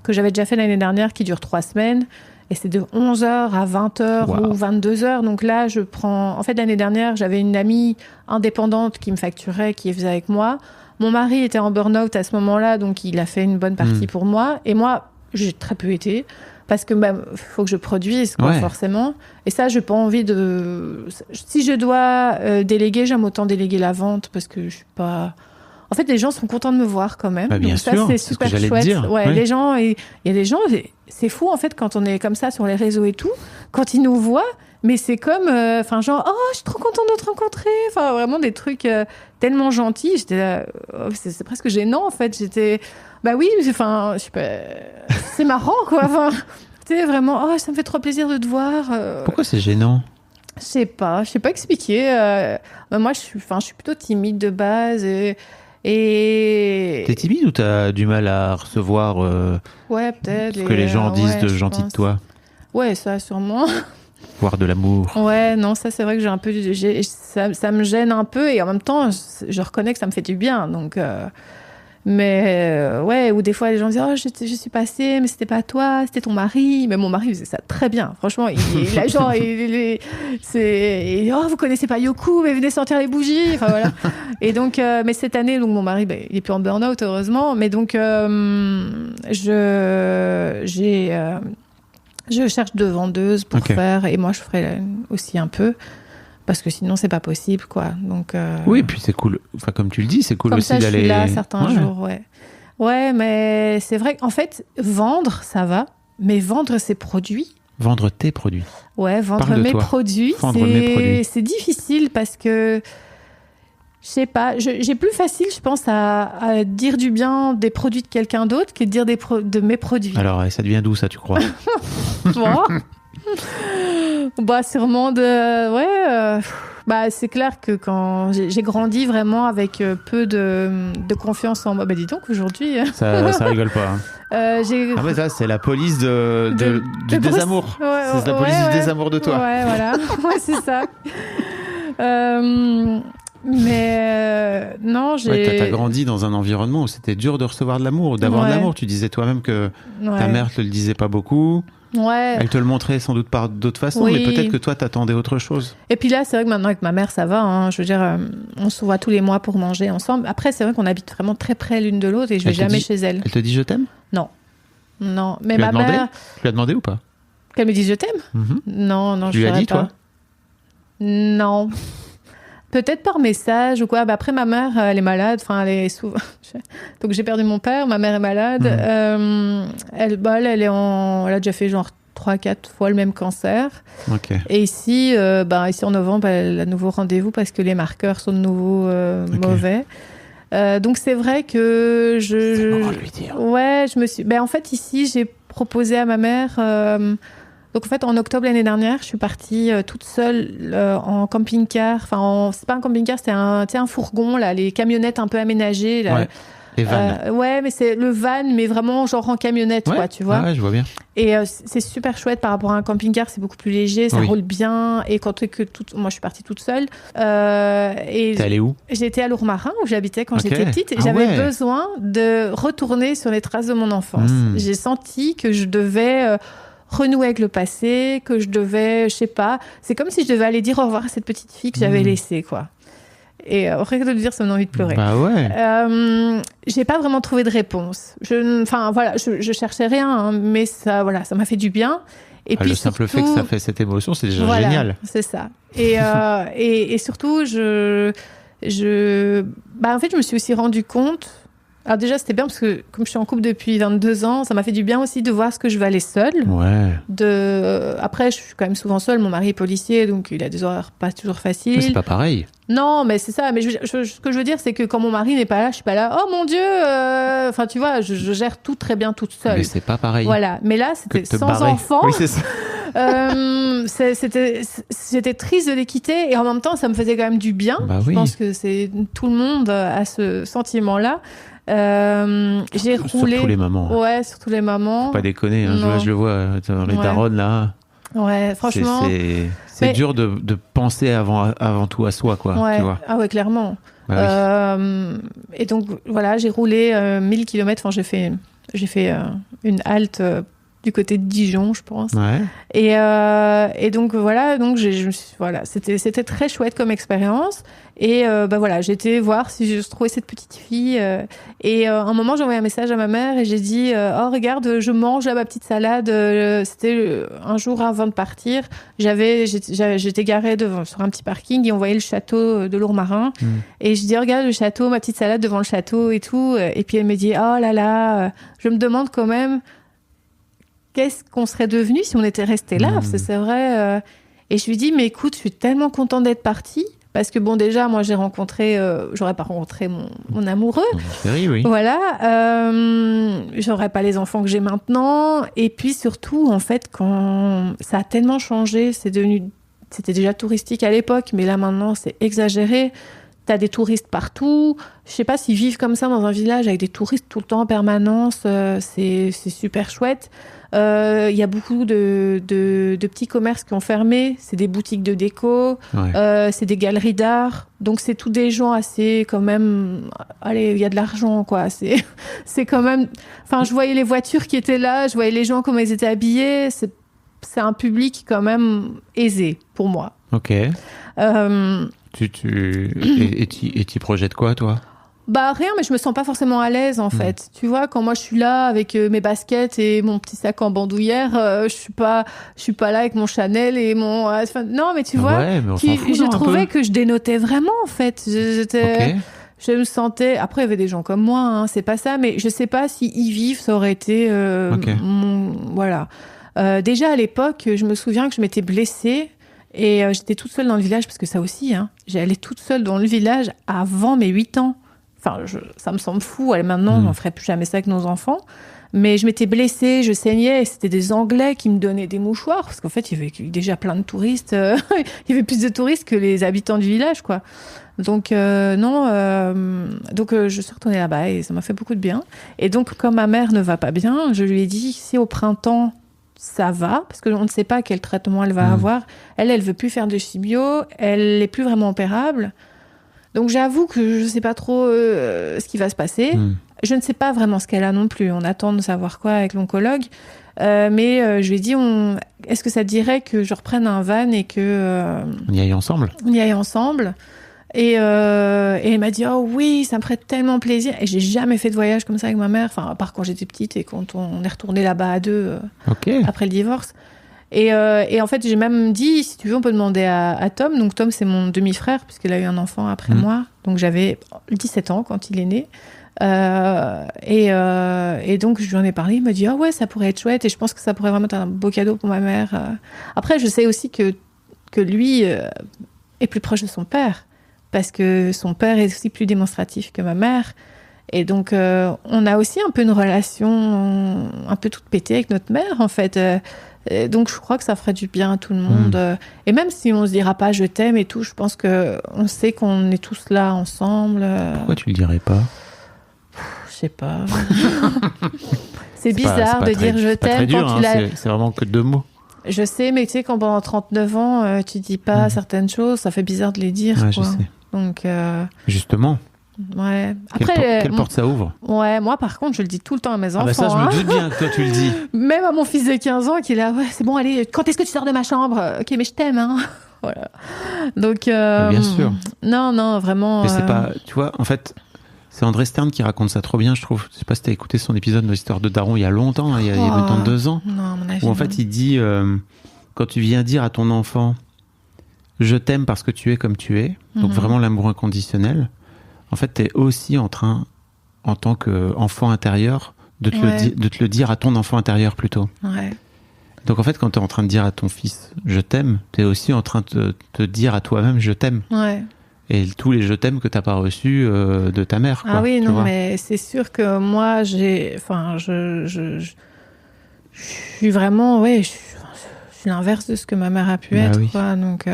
que j'avais déjà fait l'année dernière qui dure 3 semaines. Et c'est de 11h à 20h ou 22h. Donc là, je prends... En fait, l'année dernière, j'avais une amie indépendante qui me facturait, qui faisait avec moi. Mon mari était en burn-out à ce moment-là, donc il a fait une bonne partie pour moi. Et moi, j'ai très peu été... Parce que faut que je produise, forcément. Et ça, j'ai pas envie de... Si je dois déléguer, j'aime autant déléguer la vente, parce que je suis pas... En fait, les gens sont contents de me voir quand même. Bien donc sûr, ça, c'est super ce que chouette. dire. Les gens, il y a des gens, c'est fou en fait quand on est comme ça sur les réseaux et tout, quand ils nous voient, mais c'est comme, genre, oh, je suis trop contente de te rencontrer. Enfin, vraiment des trucs tellement gentils. J'étais là, c'est presque gênant en fait. J'étais, oui, enfin, je sais pas, c'est marrant quoi. Enfin, tu sais, vraiment, oh, ça me fait trop plaisir de te voir. Pourquoi c'est gênant ? Je sais pas expliquer. Moi, je suis plutôt timide de base. Et... T'es timide ou t'as du mal à recevoir ouais, peut-être. ce que les gens disent de je gentil pense. de toi? Ouais, ça, sûrement. Voir de l'amour. Ouais, non, ça, c'est vrai que j'ai un peu... ça me gêne un peu et en même temps, je reconnais que ça me fait du bien. Donc... ouais, ou des fois les gens disent je suis passée, mais c'était pas toi, c'était ton mari. Mais mon mari faisait ça très bien, franchement. Vous connaissez pas Yoku, mais venez sortir les bougies. Enfin voilà. Et donc, mais cette année, donc mon mari, il est plus en burn-out heureusement, mais donc je cherche de vendeuses pour faire, et moi je ferai aussi un peu. Parce que sinon, c'est pas possible, quoi. Donc, oui, puis c'est cool. Enfin, comme tu le dis, c'est cool comme aussi ça, d'aller... je suis là certains jours, ouais. Ouais, mais c'est vrai qu'en fait, vendre, ça va. Mais vendre ses produits... Vendre tes produits. Ouais, vendre mes produits, c'est difficile parce que... Je sais pas, j'ai plus facile, je pense, à dire du bien des produits de quelqu'un d'autre que de dire de mes produits. Alors, ça devient d'où, ça, tu crois? Bah sûrement c'est clair que quand j'ai grandi vraiment avec peu de confiance en moi. Bah dis donc aujourd'hui ça rigole pas hein. Mais ça c'est la police du désamour. C'est la police du désamour de toi. Ouais, voilà. Ouais, c'est ça. Mais non, t'as grandi dans un environnement où c'était dur de recevoir de l'amour, d'avoir de l'amour. Tu disais toi-même que ta mère te le disait pas beaucoup. Ouais. Elle te le montrait sans doute par d'autres façons, mais peut-être que toi, t'attendais autre chose. Et puis là, c'est vrai que maintenant, avec ma mère, ça va. Hein. Je veux dire, on se voit tous les mois pour manger ensemble. Après, c'est vrai qu'on habite vraiment très près l'une de l'autre et je vais jamais chez elle. Elle te dit « je t'aime » ? Non. Mais ma mère... Tu lui as demandé ou pas ? Qu'elle me dise « je t'aime » ? Non, tu lui as dit, toi ? Non. Peut-être par message ou quoi. Bah après, ma mère, elle est malade. Enfin, elle est souvent... Donc, j'ai perdu mon père. Ma mère est malade. Elle a déjà fait genre 3-4 fois le même cancer. Okay. Et ici en novembre, elle a un nouveau rendez-vous parce que les marqueurs sont de nouveau mauvais. Donc, c'est vrai que c'est marrant de lui dire. Ouais, je me suis... en fait, ici, j'ai proposé à ma mère... Donc, en fait, en octobre l'année dernière, je suis partie toute seule en camping-car. Enfin, c'est pas un camping-car, c'était un fourgon, là, les camionnettes un peu aménagées. Là. Ouais, les vannes. Ouais, mais c'est le van, mais vraiment genre en camionnette, quoi, tu vois. Ouais, je vois bien. Et c'est super chouette par rapport à un camping-car, c'est beaucoup plus léger, ça roule bien. Et quand t'es moi, je suis partie toute seule. T'es allée où ? J'étais à Lourmarin, où j'habitais quand j'étais petite. Et j'avais besoin de retourner sur les traces de mon enfance. J'ai senti que je devais... renouer avec le passé, que je devais, je sais pas, c'est comme si je devais aller dire au revoir à cette petite fille que j'avais laissée, quoi. Et rien que de le dire, ça me donne envie de pleurer. Bah ouais. J'ai pas vraiment trouvé de réponse. Je cherchais rien, hein, mais ça m'a fait du bien. Et puis le simple fait que ça fait cette émotion, c'est déjà génial. C'est ça. Et surtout, en fait, je me suis aussi rendu compte. Alors déjà, c'était bien parce que comme je suis en couple depuis 22 ans, ça m'a fait du bien aussi de voir ce que je vais aller seule. Ouais. Après, je suis quand même souvent seule. Mon mari est policier, donc il a des horaires pas toujours faciles. Mais c'est pas pareil. Non, mais c'est ça. Mais ce que je veux dire, c'est que quand mon mari n'est pas là, je suis pas là. Oh mon Dieu. Enfin, tu vois, je gère tout très bien toute seule. Mais c'est pas pareil. Voilà. Mais là, c'était sans enfant. Oui, c'est ça. J'étais triste de les quitter et en même temps, ça me faisait quand même du bien. Bah oui. Je pense que tout le monde a ce sentiment-là. J'ai roulé. Surtout les mamans. Ouais, surtout les mamans. Faut pas déconner, hein. Je le vois, les daronnes là. Ouais, franchement. C'est dur de penser avant tout à soi, quoi. Ouais. Tu vois. Ah ouais, clairement. Bah oui. Et donc, voilà, j'ai roulé 1000 km. Enfin, j'ai fait une halte du côté de Dijon, je pense. Ouais. Et donc, voilà, c'était très chouette comme expérience. Et j'ai été voir si je trouvais cette petite fille. Et à un moment, j'ai envoyé un message à ma mère et j'ai dit oh, regarde, je mange là ma petite salade. C'était un jour avant de partir. J'étais garée sur un petit parking et on voyait le château de Lourmarin. Et je dis regarde le château, ma petite salade devant le château et tout. Et puis elle me dit oh là là, je me demande quand même qu'est-ce qu'on serait devenu si on était resté là. Parce que c'est vrai. Et je lui dis mais écoute, je suis tellement contente d'être partie. Parce que bon, déjà, moi, j'aurais pas rencontré mon amoureux. Chérie, oui. Voilà. J'aurais pas les enfants que j'ai maintenant. Et puis surtout, en fait, quand ça a tellement changé, c'est c'était déjà touristique à l'époque, mais là maintenant c'est exagéré. T'as des touristes partout. Je sais pas s'ils vivent comme ça dans un village avec des touristes tout le temps en permanence. C'est super chouette. Il y a beaucoup de petits commerces qui ont fermé. C'est des boutiques de déco. Ouais. C'est des galeries d'art. Donc c'est tous des gens assez quand même. Allez, il y a de l'argent quoi. C'est quand même. Enfin, je voyais les voitures qui étaient là. Je voyais les gens comment ils étaient habillés. C'est un public quand même aisé pour moi. Ok. Et t'y projettes quoi, toi? Bah rien, mais je me sens pas forcément à l'aise en fait. Tu vois, quand moi je suis là avec mes baskets et mon petit sac en bandoulière, je suis pas là avec mon Chanel et mon. Non, mais tu vois, ouais, mais on s'en fout, je non, un trouvais peu que je dénotais vraiment en fait. Je me sentais. Après, il y avait des gens comme moi, hein, c'est pas ça, mais je sais pas si y vivre, ça aurait été. Voilà. Déjà à l'époque, je me souviens que je m'étais blessée. Et j'étais toute seule dans le village, parce que ça aussi, hein, j'allais toute seule dans le village avant mes 8 ans. Enfin, ça me semble fou. Allez, maintenant, on ne ferait plus jamais ça avec nos enfants. Mais je m'étais blessée, je saignais, et c'était des Anglais qui me donnaient des mouchoirs, parce qu'en fait, il y avait déjà plein de touristes. Il y avait plus de touristes que les habitants du village, quoi. Donc, je suis retournée là-bas, et ça m'a fait beaucoup de bien. Et donc, comme ma mère ne va pas bien, je lui ai dit, si au printemps, ça va, parce qu'on ne sait pas quel traitement elle va avoir. Elle veut plus faire de chimio, elle n'est plus vraiment opérable. Donc j'avoue que je ne sais pas trop ce qui va se passer. Je ne sais pas vraiment ce qu'elle a non plus. On attend de savoir quoi avec l'oncologue. Mais je lui ai dit, est-ce que ça te dirait que je reprenne un van et que... on y aille ensemble. On y aille ensemble. Et elle m'a dit, oh oui, ça me ferait tellement plaisir. Et j'ai jamais fait de voyage comme ça avec ma mère, enfin, à part quand j'étais petite et quand on est retourné là-bas à deux après le divorce. Et en fait, j'ai même dit, si tu veux, on peut demander à Tom. Donc Tom, c'est mon demi-frère, puisqu'il a eu un enfant après moi. Donc j'avais 17 ans quand il est né. Et donc je lui en ai parlé, il m'a dit, ah ouais, ça pourrait être chouette. Et je pense que ça pourrait vraiment être un beau cadeau pour ma mère. Après, je sais aussi que lui est plus proche de son père. Parce que son père est aussi plus démonstratif que ma mère. Et donc, on a aussi un peu une relation un peu toute pétée avec notre mère, en fait. Donc, je crois que ça ferait du bien à tout le monde. Et même si on ne se dira pas « je t'aime » et tout, je pense qu'on sait qu'on est tous là ensemble. Pourquoi tu le dirais pas? Je sais pas. C'est bizarre de dire « je t'aime » quand tu l'as... C'est vraiment que 2 mots. Je sais, mais tu sais, quand pendant 39 ans, tu dis pas certaines choses, ça fait bizarre de les dire. Ouais, quoi. je sais. Donc, justement. Ouais. Après, quelle porte ça ouvre? Ouais, moi par contre, je le dis tout le temps à mes enfants. Bah ça, je me doute bien que toi tu le dis. Même à mon fils de 15 ans qui est là, ouais, c'est bon, allez, quand est-ce que tu sors de ma chambre? Ok, mais je t'aime, hein. Voilà. Donc. Bien sûr. Non, vraiment. Mais c'est pas. Tu vois, en fait, c'est André Stern qui raconte ça trop bien, je trouve. Je sais pas si t'as écouté son épisode de l'histoire de Daron il y a longtemps, hein, il y a maintenant 2 ans. Non, à mon avis. Où en fait, il dit quand tu viens dire à ton enfant je t'aime parce que tu es comme tu es, donc vraiment l'amour inconditionnel, en fait, t'es aussi en train, en tant qu'enfant intérieur, de te le dire à ton enfant intérieur plutôt. Ouais. Donc en fait, quand t'es en train de dire à ton fils je t'aime, t'es aussi en train de te dire à toi-même je t'aime. Ouais. Et tous les je t'aime que t'as pas reçus de ta mère. Quoi, ah oui, non, mais c'est sûr que moi, je suis vraiment, je suis l'inverse de ce que ma mère a pu être, quoi. Donc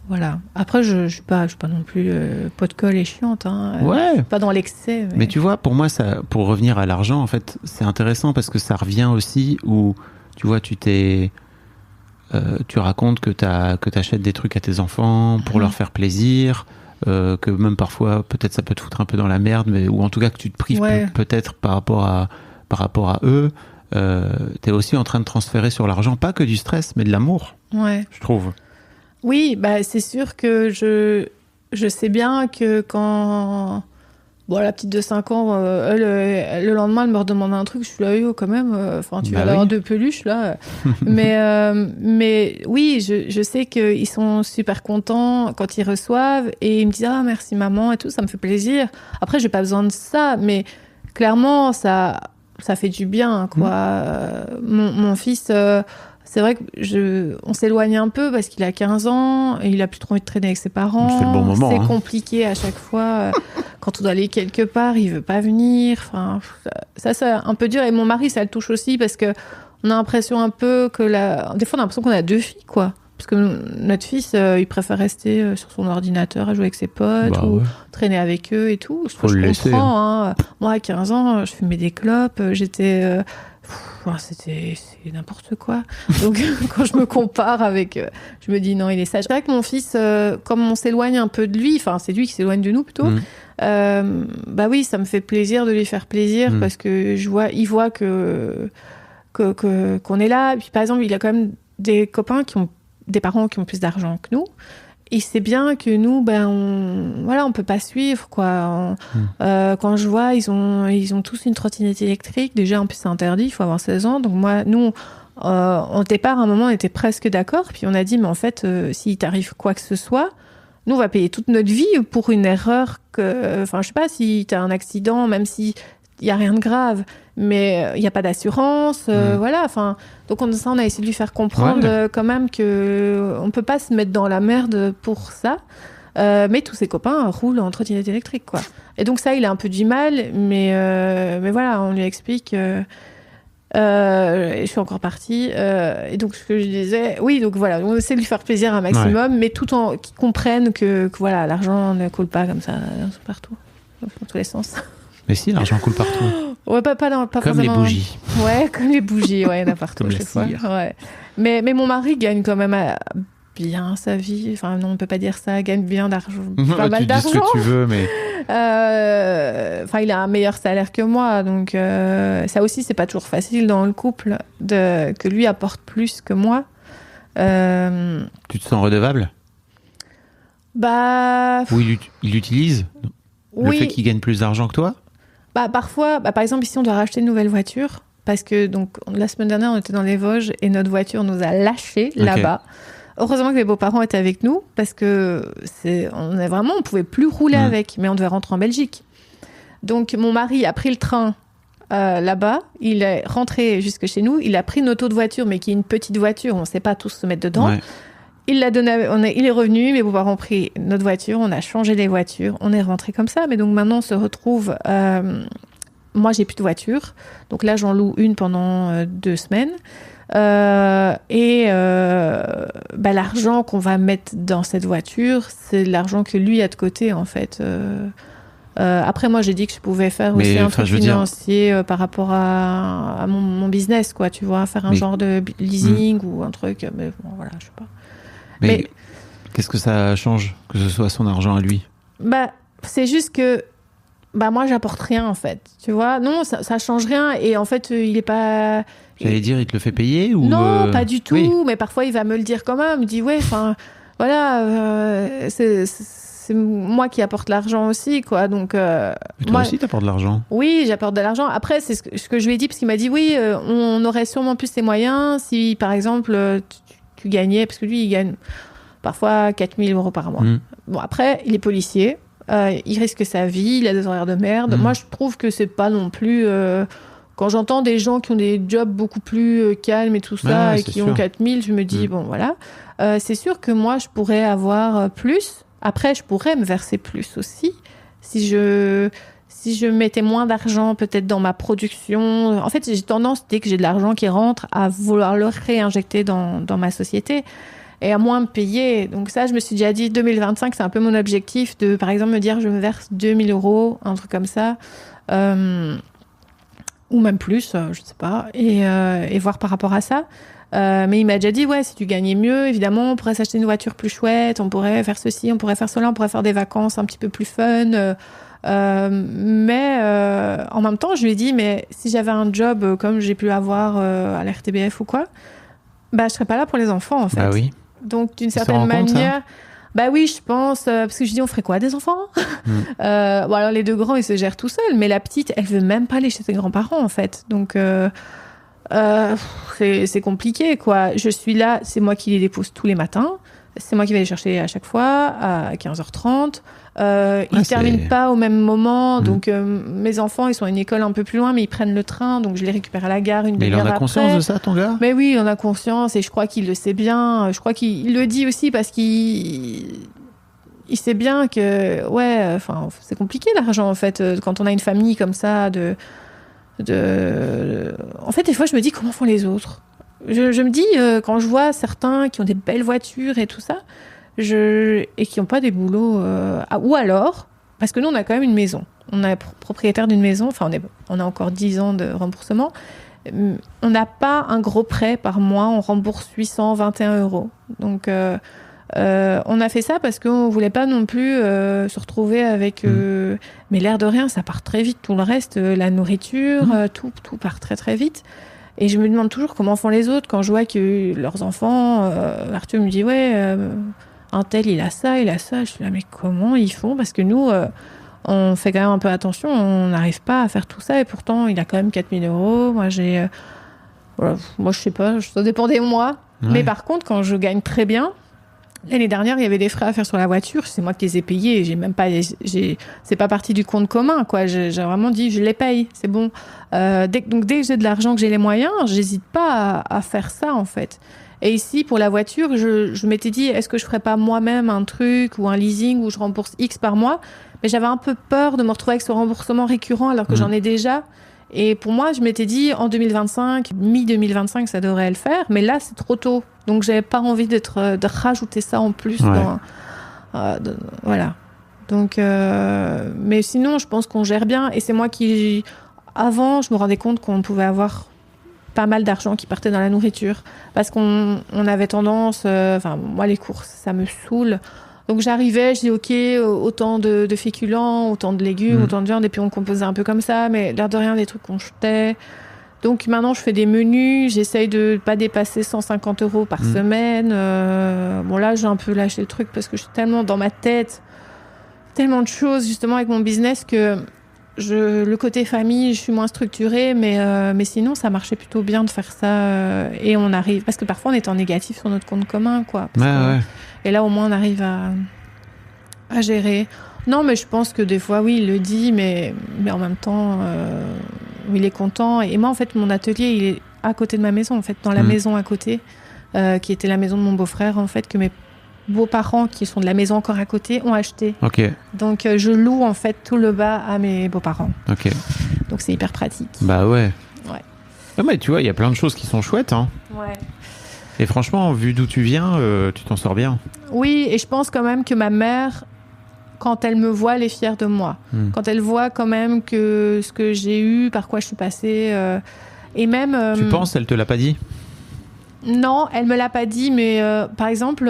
voilà. Après, je suis pas non plus pot de colle et chiante. Hein. Ouais. Je suis pas dans l'excès. Mais tu vois, pour moi, ça, pour revenir à l'argent, en fait, c'est intéressant parce que ça revient aussi où, tu vois, tu racontes que t'achètes des trucs à tes enfants pour leur faire plaisir, que même parfois, peut-être ça peut te foutre un peu dans la merde, mais ou en tout cas que tu te prives peut-être par rapport à eux. T'es aussi en train de transférer sur l'argent, pas que du stress, mais de l'amour. Ouais. Je trouve. Oui, bah c'est sûr que je sais bien que quand la petite de 5 ans, le lendemain, elle me redemande un truc, je suis là, quand même, tu vas avoir 2 peluches, là. mais oui, je sais qu'ils sont super contents quand ils reçoivent et ils me disent « Ah, merci maman » et tout, ça me fait plaisir. Après, j'ai pas besoin de ça, mais clairement, ça fait du bien, quoi. Mon fils... c'est vrai qu'on s'éloigne un peu parce qu'il a 15 ans et il a plus trop envie de traîner avec ses parents. C'est le bon moment. C'est compliqué à chaque fois. Quand on doit aller quelque part, il veut pas venir. Enfin, ça c'est un peu dur. Et mon mari, ça le touche aussi parce que on a l'impression un peu que des fois on a l'impression qu'on a 2 filles, quoi. Parce que notre fils, il préfère rester sur son ordinateur à jouer avec ses potes ou traîner avec eux et tout. Faut le laisser. Comprends, hein. Moi, à 15 ans, je fumais des clopes, j'étais... c'est n'importe quoi. Donc, quand je me compare avec... je me dis, non, il est sage. C'est vrai que mon fils, comme on s'éloigne un peu de lui, enfin, c'est lui qui s'éloigne de nous plutôt, bah oui, ça me fait plaisir de lui faire plaisir parce que il voit qu'on est là. Et puis, par exemple, il a quand même des copains des parents qui ont plus d'argent que nous. Il sait bien que nous, on peut pas suivre, quoi. Quand je vois, ils ont tous une trottinette électrique. Déjà, en plus, c'est interdit, il faut avoir 16 ans. Donc nous, au départ, à un moment, on était presque d'accord. Puis on a dit, mais en fait, s'il t'arrive quoi que ce soit, nous, on va payer toute notre vie pour une erreur je sais pas, si t'as un accident, même si il y a rien de grave, mais il y a pas d'assurance, voilà. Enfin, donc on a essayé de lui faire comprendre quand même que on peut pas se mettre dans la merde pour ça. Mais tous ses copains roulent en trottinette électrique, quoi. Et donc ça, il a un peu du mal, mais voilà, on lui explique. Je suis encore partie. Et donc ce que je disais, oui, donc voilà, on essaie de lui faire plaisir un maximum, mais tout en qu'ils comprennent que voilà, l'argent ne coule pas comme ça partout, dans tous les sens. Mais si, l'argent coule partout. Ouais, pas comme forcément. Les bougies. Ouais, comme les bougies, ouais, il y en a partout. Comme la chaque fois. cire. Ouais. Mais mon mari gagne quand même bien sa vie. Enfin, non, on peut pas dire ça. Gagne bien d'argent. Pas mal d'argent. Tu dis ce que tu veux, mais... Enfin, il a un meilleur salaire que moi. Donc, ça aussi, c'est pas toujours facile dans le couple que lui apporte plus que moi. Tu te sens redevable ? Ou il utilise le fait qu'il gagne plus d'argent que toi ? Parfois, par exemple, ici, on doit racheter une nouvelle voiture parce que donc, la semaine dernière, on était dans les Vosges et notre voiture nous a lâchés là-bas. Heureusement que mes beaux-parents étaient avec nous parce que on pouvait plus rouler avec, mais on devait rentrer en Belgique. Donc, mon mari a pris le train là-bas, il est rentré jusque chez nous, il a pris une auto de voiture, mais qui est une petite voiture, on ne sait pas tous se mettre dedans. Ouais. Il l'a donné, il est revenu, mes beaux-parents ont pris notre voiture, on a changé les voitures, on est rentré comme ça. Mais donc maintenant, on se retrouve... moi, j'ai plus de voiture. Donc là, j'en loue une pendant 2 semaines. L'argent qu'on va mettre dans cette voiture, c'est l'argent que lui a de côté, en fait. Après, moi, j'ai dit que je pouvais faire aussi un truc financier par rapport à mon business, quoi. Tu vois, faire un genre de leasing ou un truc. Mais bon, voilà, je sais pas. Mais qu'est-ce que ça change que ce soit son argent à lui ? C'est juste que moi j'apporte rien en fait, tu vois. Non, ça change rien et en fait il est pas... J'allais dire, il te le fait payer ou... Non, pas du tout, mais parfois il va me le dire quand même. Il me dit ouais, enfin voilà, c'est moi qui apporte l'argent aussi, quoi. Donc mais toi aussi t'apportes de l'argent. Oui, j'apporte de l'argent. Après c'est ce que je lui ai dit parce qu'il m'a dit oui, on aurait sûrement plus les moyens si par exemple tu gagnais, parce que lui il gagne parfois 4 000 € par mois. Bon, après il est policier, il risque sa vie, il a des horaires de merde. Moi je trouve que c'est pas non plus... quand j'entends des gens qui ont des jobs beaucoup plus calmes et tout ça, et qui ont 4 000, je me dis bon voilà, c'est sûr que moi je pourrais avoir plus. Après je pourrais me verser plus aussi si je mettais moins d'argent peut-être dans ma production. En fait, j'ai tendance, dès que j'ai de l'argent qui rentre, à vouloir le réinjecter dans ma société et à moins me payer. Donc ça, je me suis déjà dit, 2025, c'est un peu mon objectif de, par exemple, me dire, je me verse 2 000 €, un truc comme ça, ou même plus, je sais pas, et voir par rapport à ça. Mais il m'a déjà dit, ouais, si tu gagnais mieux, évidemment, on pourrait s'acheter une voiture plus chouette, on pourrait faire ceci, on pourrait faire cela, on pourrait faire des vacances un petit peu plus fun. Mais en même temps, je lui ai dit, mais si j'avais un job comme j'ai pu avoir à la RTBF ou quoi, je serais pas là pour les enfants, en fait. Bah oui. Donc, d'une certaine manière... oui, je pense, parce que je dis, on ferait quoi, des enfants alors les 2 grands, ils se gèrent tout seuls, mais la petite, elle veut même pas aller chez ses grands-parents, en fait. Donc, c'est compliqué, quoi. Je suis là, c'est moi qui les dépose tous les matins. C'est moi qui vais les chercher à chaque fois, à 15h30. Ils terminent pas au même moment, donc mes enfants, ils sont à une école un peu plus loin, mais ils prennent le train, donc je les récupère à la gare une demi-heure après. Mais il en a conscience de ça, ton gars ? Mais oui, il en a conscience, et je crois qu'il le sait bien. Je crois qu'il le dit aussi parce qu'il sait bien que, c'est compliqué l'argent, en fait, quand on a une famille comme ça, en fait, des fois, je me dis, comment font les autres ? je me dis, quand je vois certains qui ont des belles voitures et tout ça, et qui n'ont pas des boulots... ou alors, parce que nous, on a quand même une maison. On est propriétaire d'une maison, enfin, on a encore 10 ans de remboursement. On n'a pas un gros prêt par mois, on rembourse 821 €. Donc, on a fait ça parce qu'on ne voulait pas non plus se retrouver avec... Mais l'air de rien, ça part très vite. Tout le reste, la nourriture, tout part très très vite. Et je me demande toujours comment font les autres quand je vois que leurs enfants... Arthur me dit, un tel, il a ça. Je suis là, mais comment ils font ? Parce que nous... on fait quand même un peu attention, on n'arrive pas à faire tout ça et pourtant il a quand même 4 000 €. Moi je sais pas, ça dépend des mois. Ouais. Mais par contre, quand je gagne très bien, l'année dernière il y avait des frais à faire sur la voiture, c'est moi qui les ai payés, c'est pas parti du compte commun, quoi. J'ai vraiment dit je les paye, c'est bon. Dès que j'ai de l'argent, que j'ai les moyens, j'hésite pas à faire ça en fait. Et ici, pour la voiture, je m'étais dit, est-ce que je ferais pas moi-même un truc ou un leasing où je rembourse X par mois ? Mais j'avais un peu peur de me retrouver avec ce remboursement récurrent alors que j'en ai déjà. Et pour moi, je m'étais dit, en 2025, mi-2025, ça devrait le faire. Mais là, c'est trop tôt. Donc, j'avais pas envie de rajouter ça en plus. Voilà. Donc, mais sinon, je pense qu'on gère bien. Et c'est moi qui... Avant, je me rendais compte qu'on pouvait avoir... pas mal d'argent qui partait dans la nourriture parce qu'on avait tendance, moi les courses ça me saoule, donc j'arrivais, je dis ok, autant de féculents, autant de légumes, autant de viande, et puis on composait un peu comme ça, mais l'air de rien des trucs qu'on jetait. Donc maintenant je fais des menus, j'essaye de pas dépasser 150 € par semaine. Bon là j'ai un peu lâché le truc parce que je suis tellement dans ma tête, tellement de choses justement avec mon business que le côté famille, je suis moins structurée, mais sinon, ça marchait plutôt bien de faire ça. Et on arrive... Parce que parfois, on est en négatif sur notre compte commun, quoi. Et là, au moins, on arrive à gérer. Non, mais je pense que des fois, oui, il le dit, mais en même temps, il est content. Et moi, en fait, mon atelier, il est à côté de ma maison, en fait, dans la maison à côté, qui était la maison de mon beau-frère, en fait, que mes beaux-parents qui sont de la maison encore à côté ont acheté. Donc je loue en fait tout le bas à mes beaux-parents. Donc c'est hyper pratique. Bah ouais. Mais tu vois, il y a plein de choses qui sont chouettes, hein. Et franchement, vu d'où tu viens, tu t'en sors bien. Oui, et je pense quand même que ma mère, quand elle me voit, elle est fière de moi. Quand elle voit quand même que ce que j'ai eu, par quoi je suis passée, et même... Tu penses, elle te l'a pas dit ? Non, elle me l'a pas dit, mais par exemple...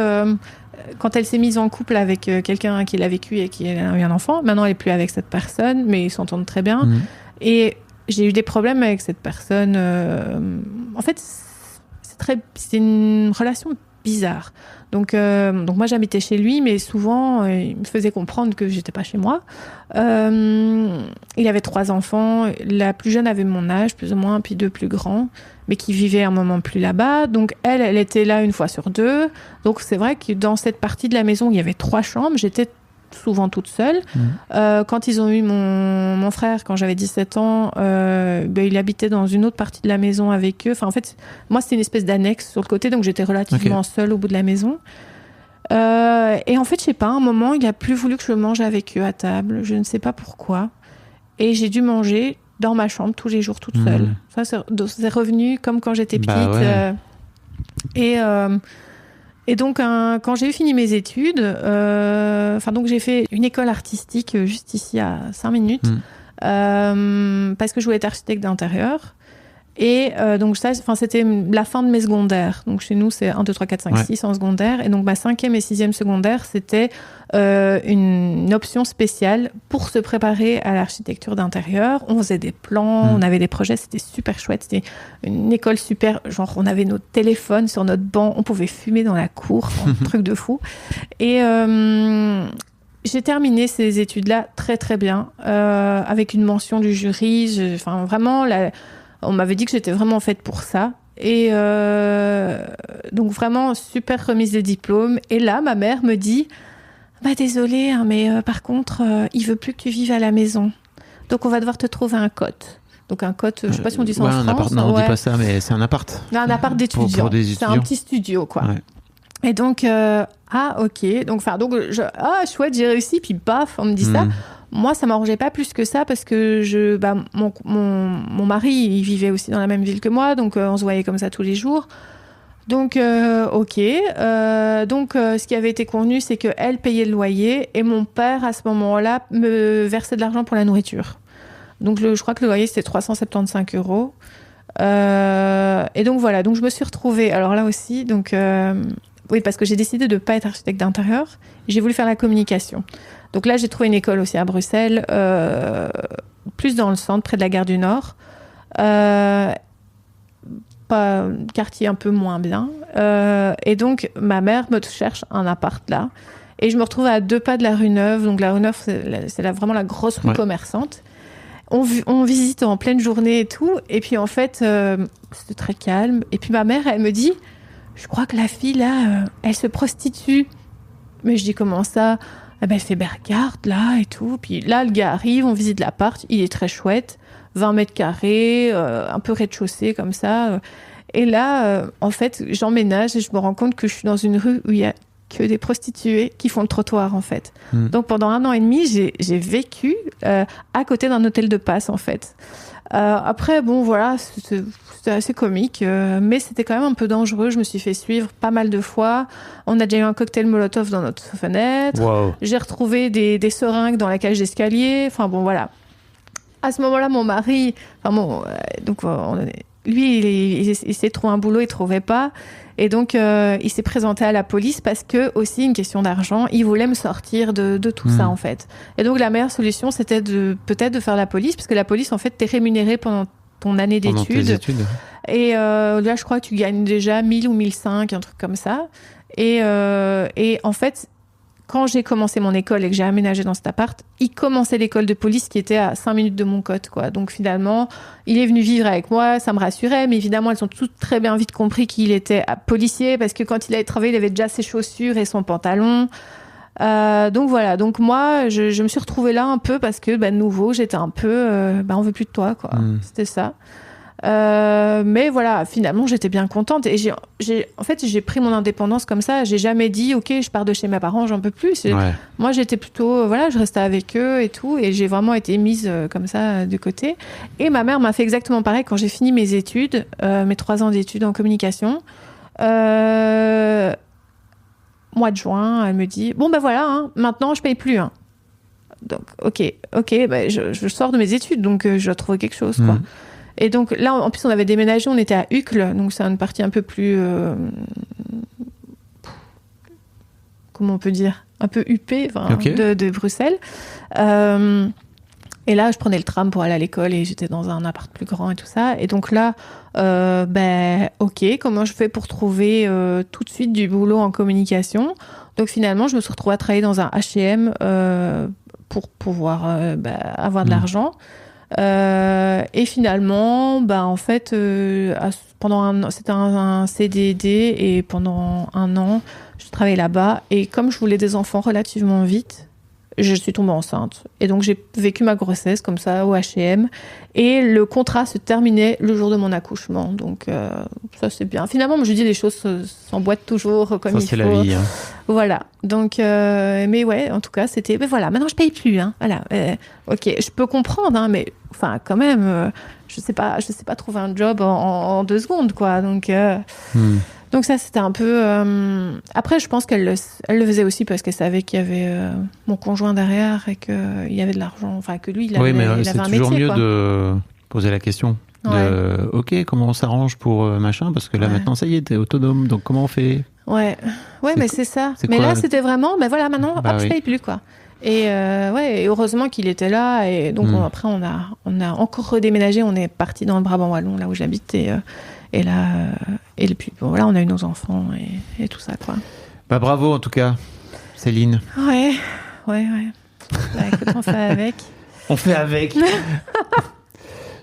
quand elle s'est mise en couple avec quelqu'un qui l'a vécu et qui a eu un enfant, maintenant elle n'est plus avec cette personne, mais ils s'entendent très bien. Et j'ai eu des problèmes avec cette personne. En fait, c'est une relation bizarre. Donc moi j'habitais chez lui, mais souvent il me faisait comprendre que j'étais pas chez moi. Il avait 3 enfants, la plus jeune avait mon âge, plus ou moins, puis 2 plus grands, mais qui vivaient un moment plus là-bas. Donc elle était là 1 fois sur 2. Donc c'est vrai que dans cette partie de la maison, il y avait 3 chambres, j'étais souvent toute seule. Quand ils ont eu mon frère, quand j'avais 17 ans, il habitait dans une autre partie de la maison avec eux. Enfin, en fait, moi, c'était une espèce d'annexe sur le côté, donc j'étais relativement seule au bout de la maison. Et en fait, je sais pas, à un moment, il a plus voulu que je mange avec eux à table. Je ne sais pas pourquoi. Et j'ai dû manger dans ma chambre tous les jours toute seule. Ça, c'est revenu comme quand j'étais petite. Et donc, quand j'ai eu fini mes études, donc j'ai fait une école artistique juste ici à 5 minutes, parce que je voulais être architecte d'intérieur. Et donc ça, c'était la fin de mes secondaires. Donc chez nous, c'est 1, 2, 3, 4, 5, 6 en secondaire. Et donc ma 5e et 6e secondaire, c'était une option spéciale pour se préparer à l'architecture d'intérieur. On faisait des plans, on avait des projets, c'était super chouette. C'était une école super, genre on avait nos téléphones sur notre banc, on pouvait fumer dans la cour, un truc de fou. Et j'ai terminé ces études-là très très bien, avec une mention du jury. Enfin vraiment, on m'avait dit que j'étais vraiment faite pour ça. Et donc vraiment, super remise de diplôme. Et là, ma mère me dit désolée, hein, mais par contre, il veut plus que tu vives à la maison. Donc on va devoir te trouver un cote. Donc un cote, je sais pas si on dit ça en France. Appart, non, on dit pas ça, mais c'est un appart. Non, un appart d'étudiants. Pour des étudiants. C'est un petit studio, quoi. Et donc, ok. Donc chouette, j'ai réussi. Puis baf, on me dit ça. Moi, ça m'arrangeait pas plus que ça parce que mon mari, il vivait aussi dans la même ville que moi, donc on se voyait comme ça tous les jours. Donc, ok. Ce qui avait été convenu, c'est qu'elle payait le loyer et mon père, à ce moment-là, me versait de l'argent pour la nourriture. Donc, je crois que le loyer, c'était 375 €. Et donc, voilà. Donc, je me suis retrouvée. Alors là aussi, oui, parce que j'ai décidé de ne pas être architecte d'intérieur. J'ai voulu faire la communication. Donc là, j'ai trouvé une école aussi à Bruxelles, plus dans le centre, près de la gare du Nord. Quartier un peu moins bien. Et donc, ma mère me cherche un appart là. Et je me retrouve à 2 pas de la rue Neuve. Donc, la rue Neuve, c'est vraiment la grosse rue commerçante. On visite en pleine journée et tout. Et puis, en fait, c'était très calme. Et puis, ma mère, elle me dit, je crois que la fille, là, elle se prostitue. Mais je dis, comment ça ? Elle fait, regarde, là, et tout. Puis là, le gars arrive, on visite l'appart. Il est très chouette. 20 mètres carrés, un peu rez-de-chaussée, comme ça. Et là, en fait, j'emménage et je me rends compte que je suis dans une rue où il y a que des prostituées qui font le trottoir, en fait. Donc, pendant 1 an et demi, j'ai vécu à côté d'un hôtel de passe, en fait. Après, bon, voilà, c'était assez comique, mais c'était quand même un peu dangereux. Je me suis fait suivre pas mal de fois. On a déjà eu un cocktail Molotov dans notre fenêtre. Wow. J'ai retrouvé des seringues dans la cage d'escalier. Enfin, bon, voilà. À ce moment-là, mon mari... lui, il s'est trouvé un boulot, il ne trouvait pas. Et donc, il s'est présenté à la police parce que, aussi, une question d'argent, il voulait me sortir de tout ça, en fait. Et donc, la meilleure solution, c'était peut-être de faire la police, parce que la police, en fait, t'es rémunéré pendant ton année d'études. Et là, je crois que tu gagnes déjà 1000 ou 1005, un truc comme ça. Et en fait, quand j'ai commencé mon école et que j'ai aménagé dans cet appart, il commençait l'école de police qui était à 5 minutes de mon cote, quoi. Donc finalement, il est venu vivre avec moi, ça me rassurait, mais évidemment, elles ont toutes très bien vite compris qu'il était policier parce que quand il avait travaillé, il avait déjà ses chaussures et son pantalon. Donc voilà. Donc moi, je me suis retrouvée là un peu parce que, de nouveau, j'étais un peu, on veut plus de toi, quoi. C'était ça. Mais voilà, finalement, j'étais bien contente et j'ai pris mon indépendance comme ça. J'ai jamais dit, ok, je pars de chez mes parents, j'en peux plus. Moi, j'étais plutôt, je restais avec eux et tout, et j'ai vraiment été mise comme ça de côté. Et ma mère m'a fait exactement pareil quand j'ai fini mes études, mes 3 ans d'études en communication. Mois de juin, elle me dit, bon voilà, maintenant je paye plus. Donc, ok, je sors de mes études, donc je dois trouver quelque chose, quoi. Et donc là, en plus, on avait déménagé, on était à Uccle, donc c'est une partie un peu plus... comment on peut dire ? Un peu huppée de Bruxelles. Et là, je prenais le tram pour aller à l'école et j'étais dans un appart plus grand et tout ça. Et donc là, ok, comment je fais pour trouver tout de suite du boulot en communication ? Donc finalement, je me suis retrouvée à travailler dans un H&M pour pouvoir avoir de l'argent. Et finalement, en fait, c'était un CDD et pendant 1 an, je travaillais là-bas. Et comme je voulais des enfants relativement vite, je suis tombée enceinte. Et donc, j'ai vécu ma grossesse comme ça au H&M. Et le contrat se terminait le jour de mon accouchement. Donc, ça, c'est bien. Finalement, je dis, les choses s'emboîtent toujours comme ça, il faut. Ça, c'est la vie. Voilà. Donc, mais ouais, en tout cas, c'était... Mais voilà, maintenant, je paye plus. Voilà. Ok, je peux comprendre, mais enfin, quand même, je sais pas trouver un job en 2 secondes, quoi. Donc ça, c'était un peu... Après, je pense qu'elle le faisait aussi parce qu'elle savait qu'il y avait mon conjoint derrière et qu'il y avait de l'argent. Enfin, que lui, il avait un métier. Oui, mais c'est toujours mieux de poser la question. Ok, comment on s'arrange pour machin ? Parce que là, maintenant, ça y est, t'es autonome. Donc, comment on fait ? Ouais, mais c'est ça. Mais là, c'était vraiment... voilà, maintenant, je paye plus, quoi. Et et heureusement qu'il était là. Et donc, après, on a encore redéménagé. On est parti dans le Brabant wallon, là où j'habite. Et là, et puis voilà, on a eu nos enfants et tout ça, quoi. Bravo en tout cas, Céline. Ouais. Écoute, on fait avec. On fait avec.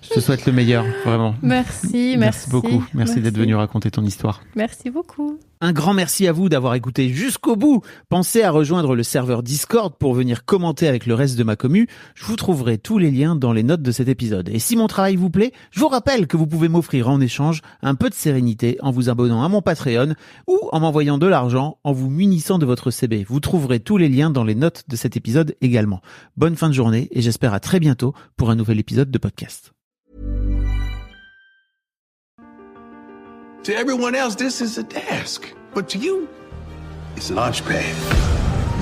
Je te souhaite le meilleur, vraiment. Merci beaucoup. Merci d'être venu raconter ton histoire. Merci beaucoup. Un grand merci à vous d'avoir écouté jusqu'au bout. Pensez à rejoindre le serveur Discord pour venir commenter avec le reste de ma commu. Je vous trouverai tous les liens dans les notes de cet épisode. Et si mon travail vous plaît, je vous rappelle que vous pouvez m'offrir en échange un peu de sérénité en vous abonnant à mon Patreon ou en m'envoyant de l'argent en vous munissant de votre CB. Vous trouverez tous les liens dans les notes de cet épisode également. Bonne fin de journée et j'espère à très bientôt pour un nouvel épisode de podcast. To everyone else, this is a desk. But to you, it's a launch pad.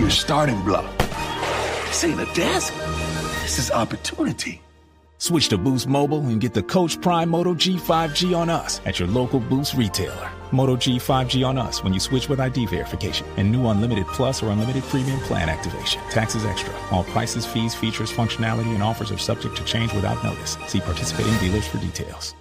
Your starting block. This ain't a desk. This is opportunity. Switch to Boost Mobile and get the Coach Prime Moto G 5G on us at your local Boost retailer. Moto G 5G on us when you switch with ID verification and new Unlimited Plus or Unlimited Premium plan activation. Taxes extra. All prices, fees, features, functionality, and offers are subject to change without notice. See participating dealers for details.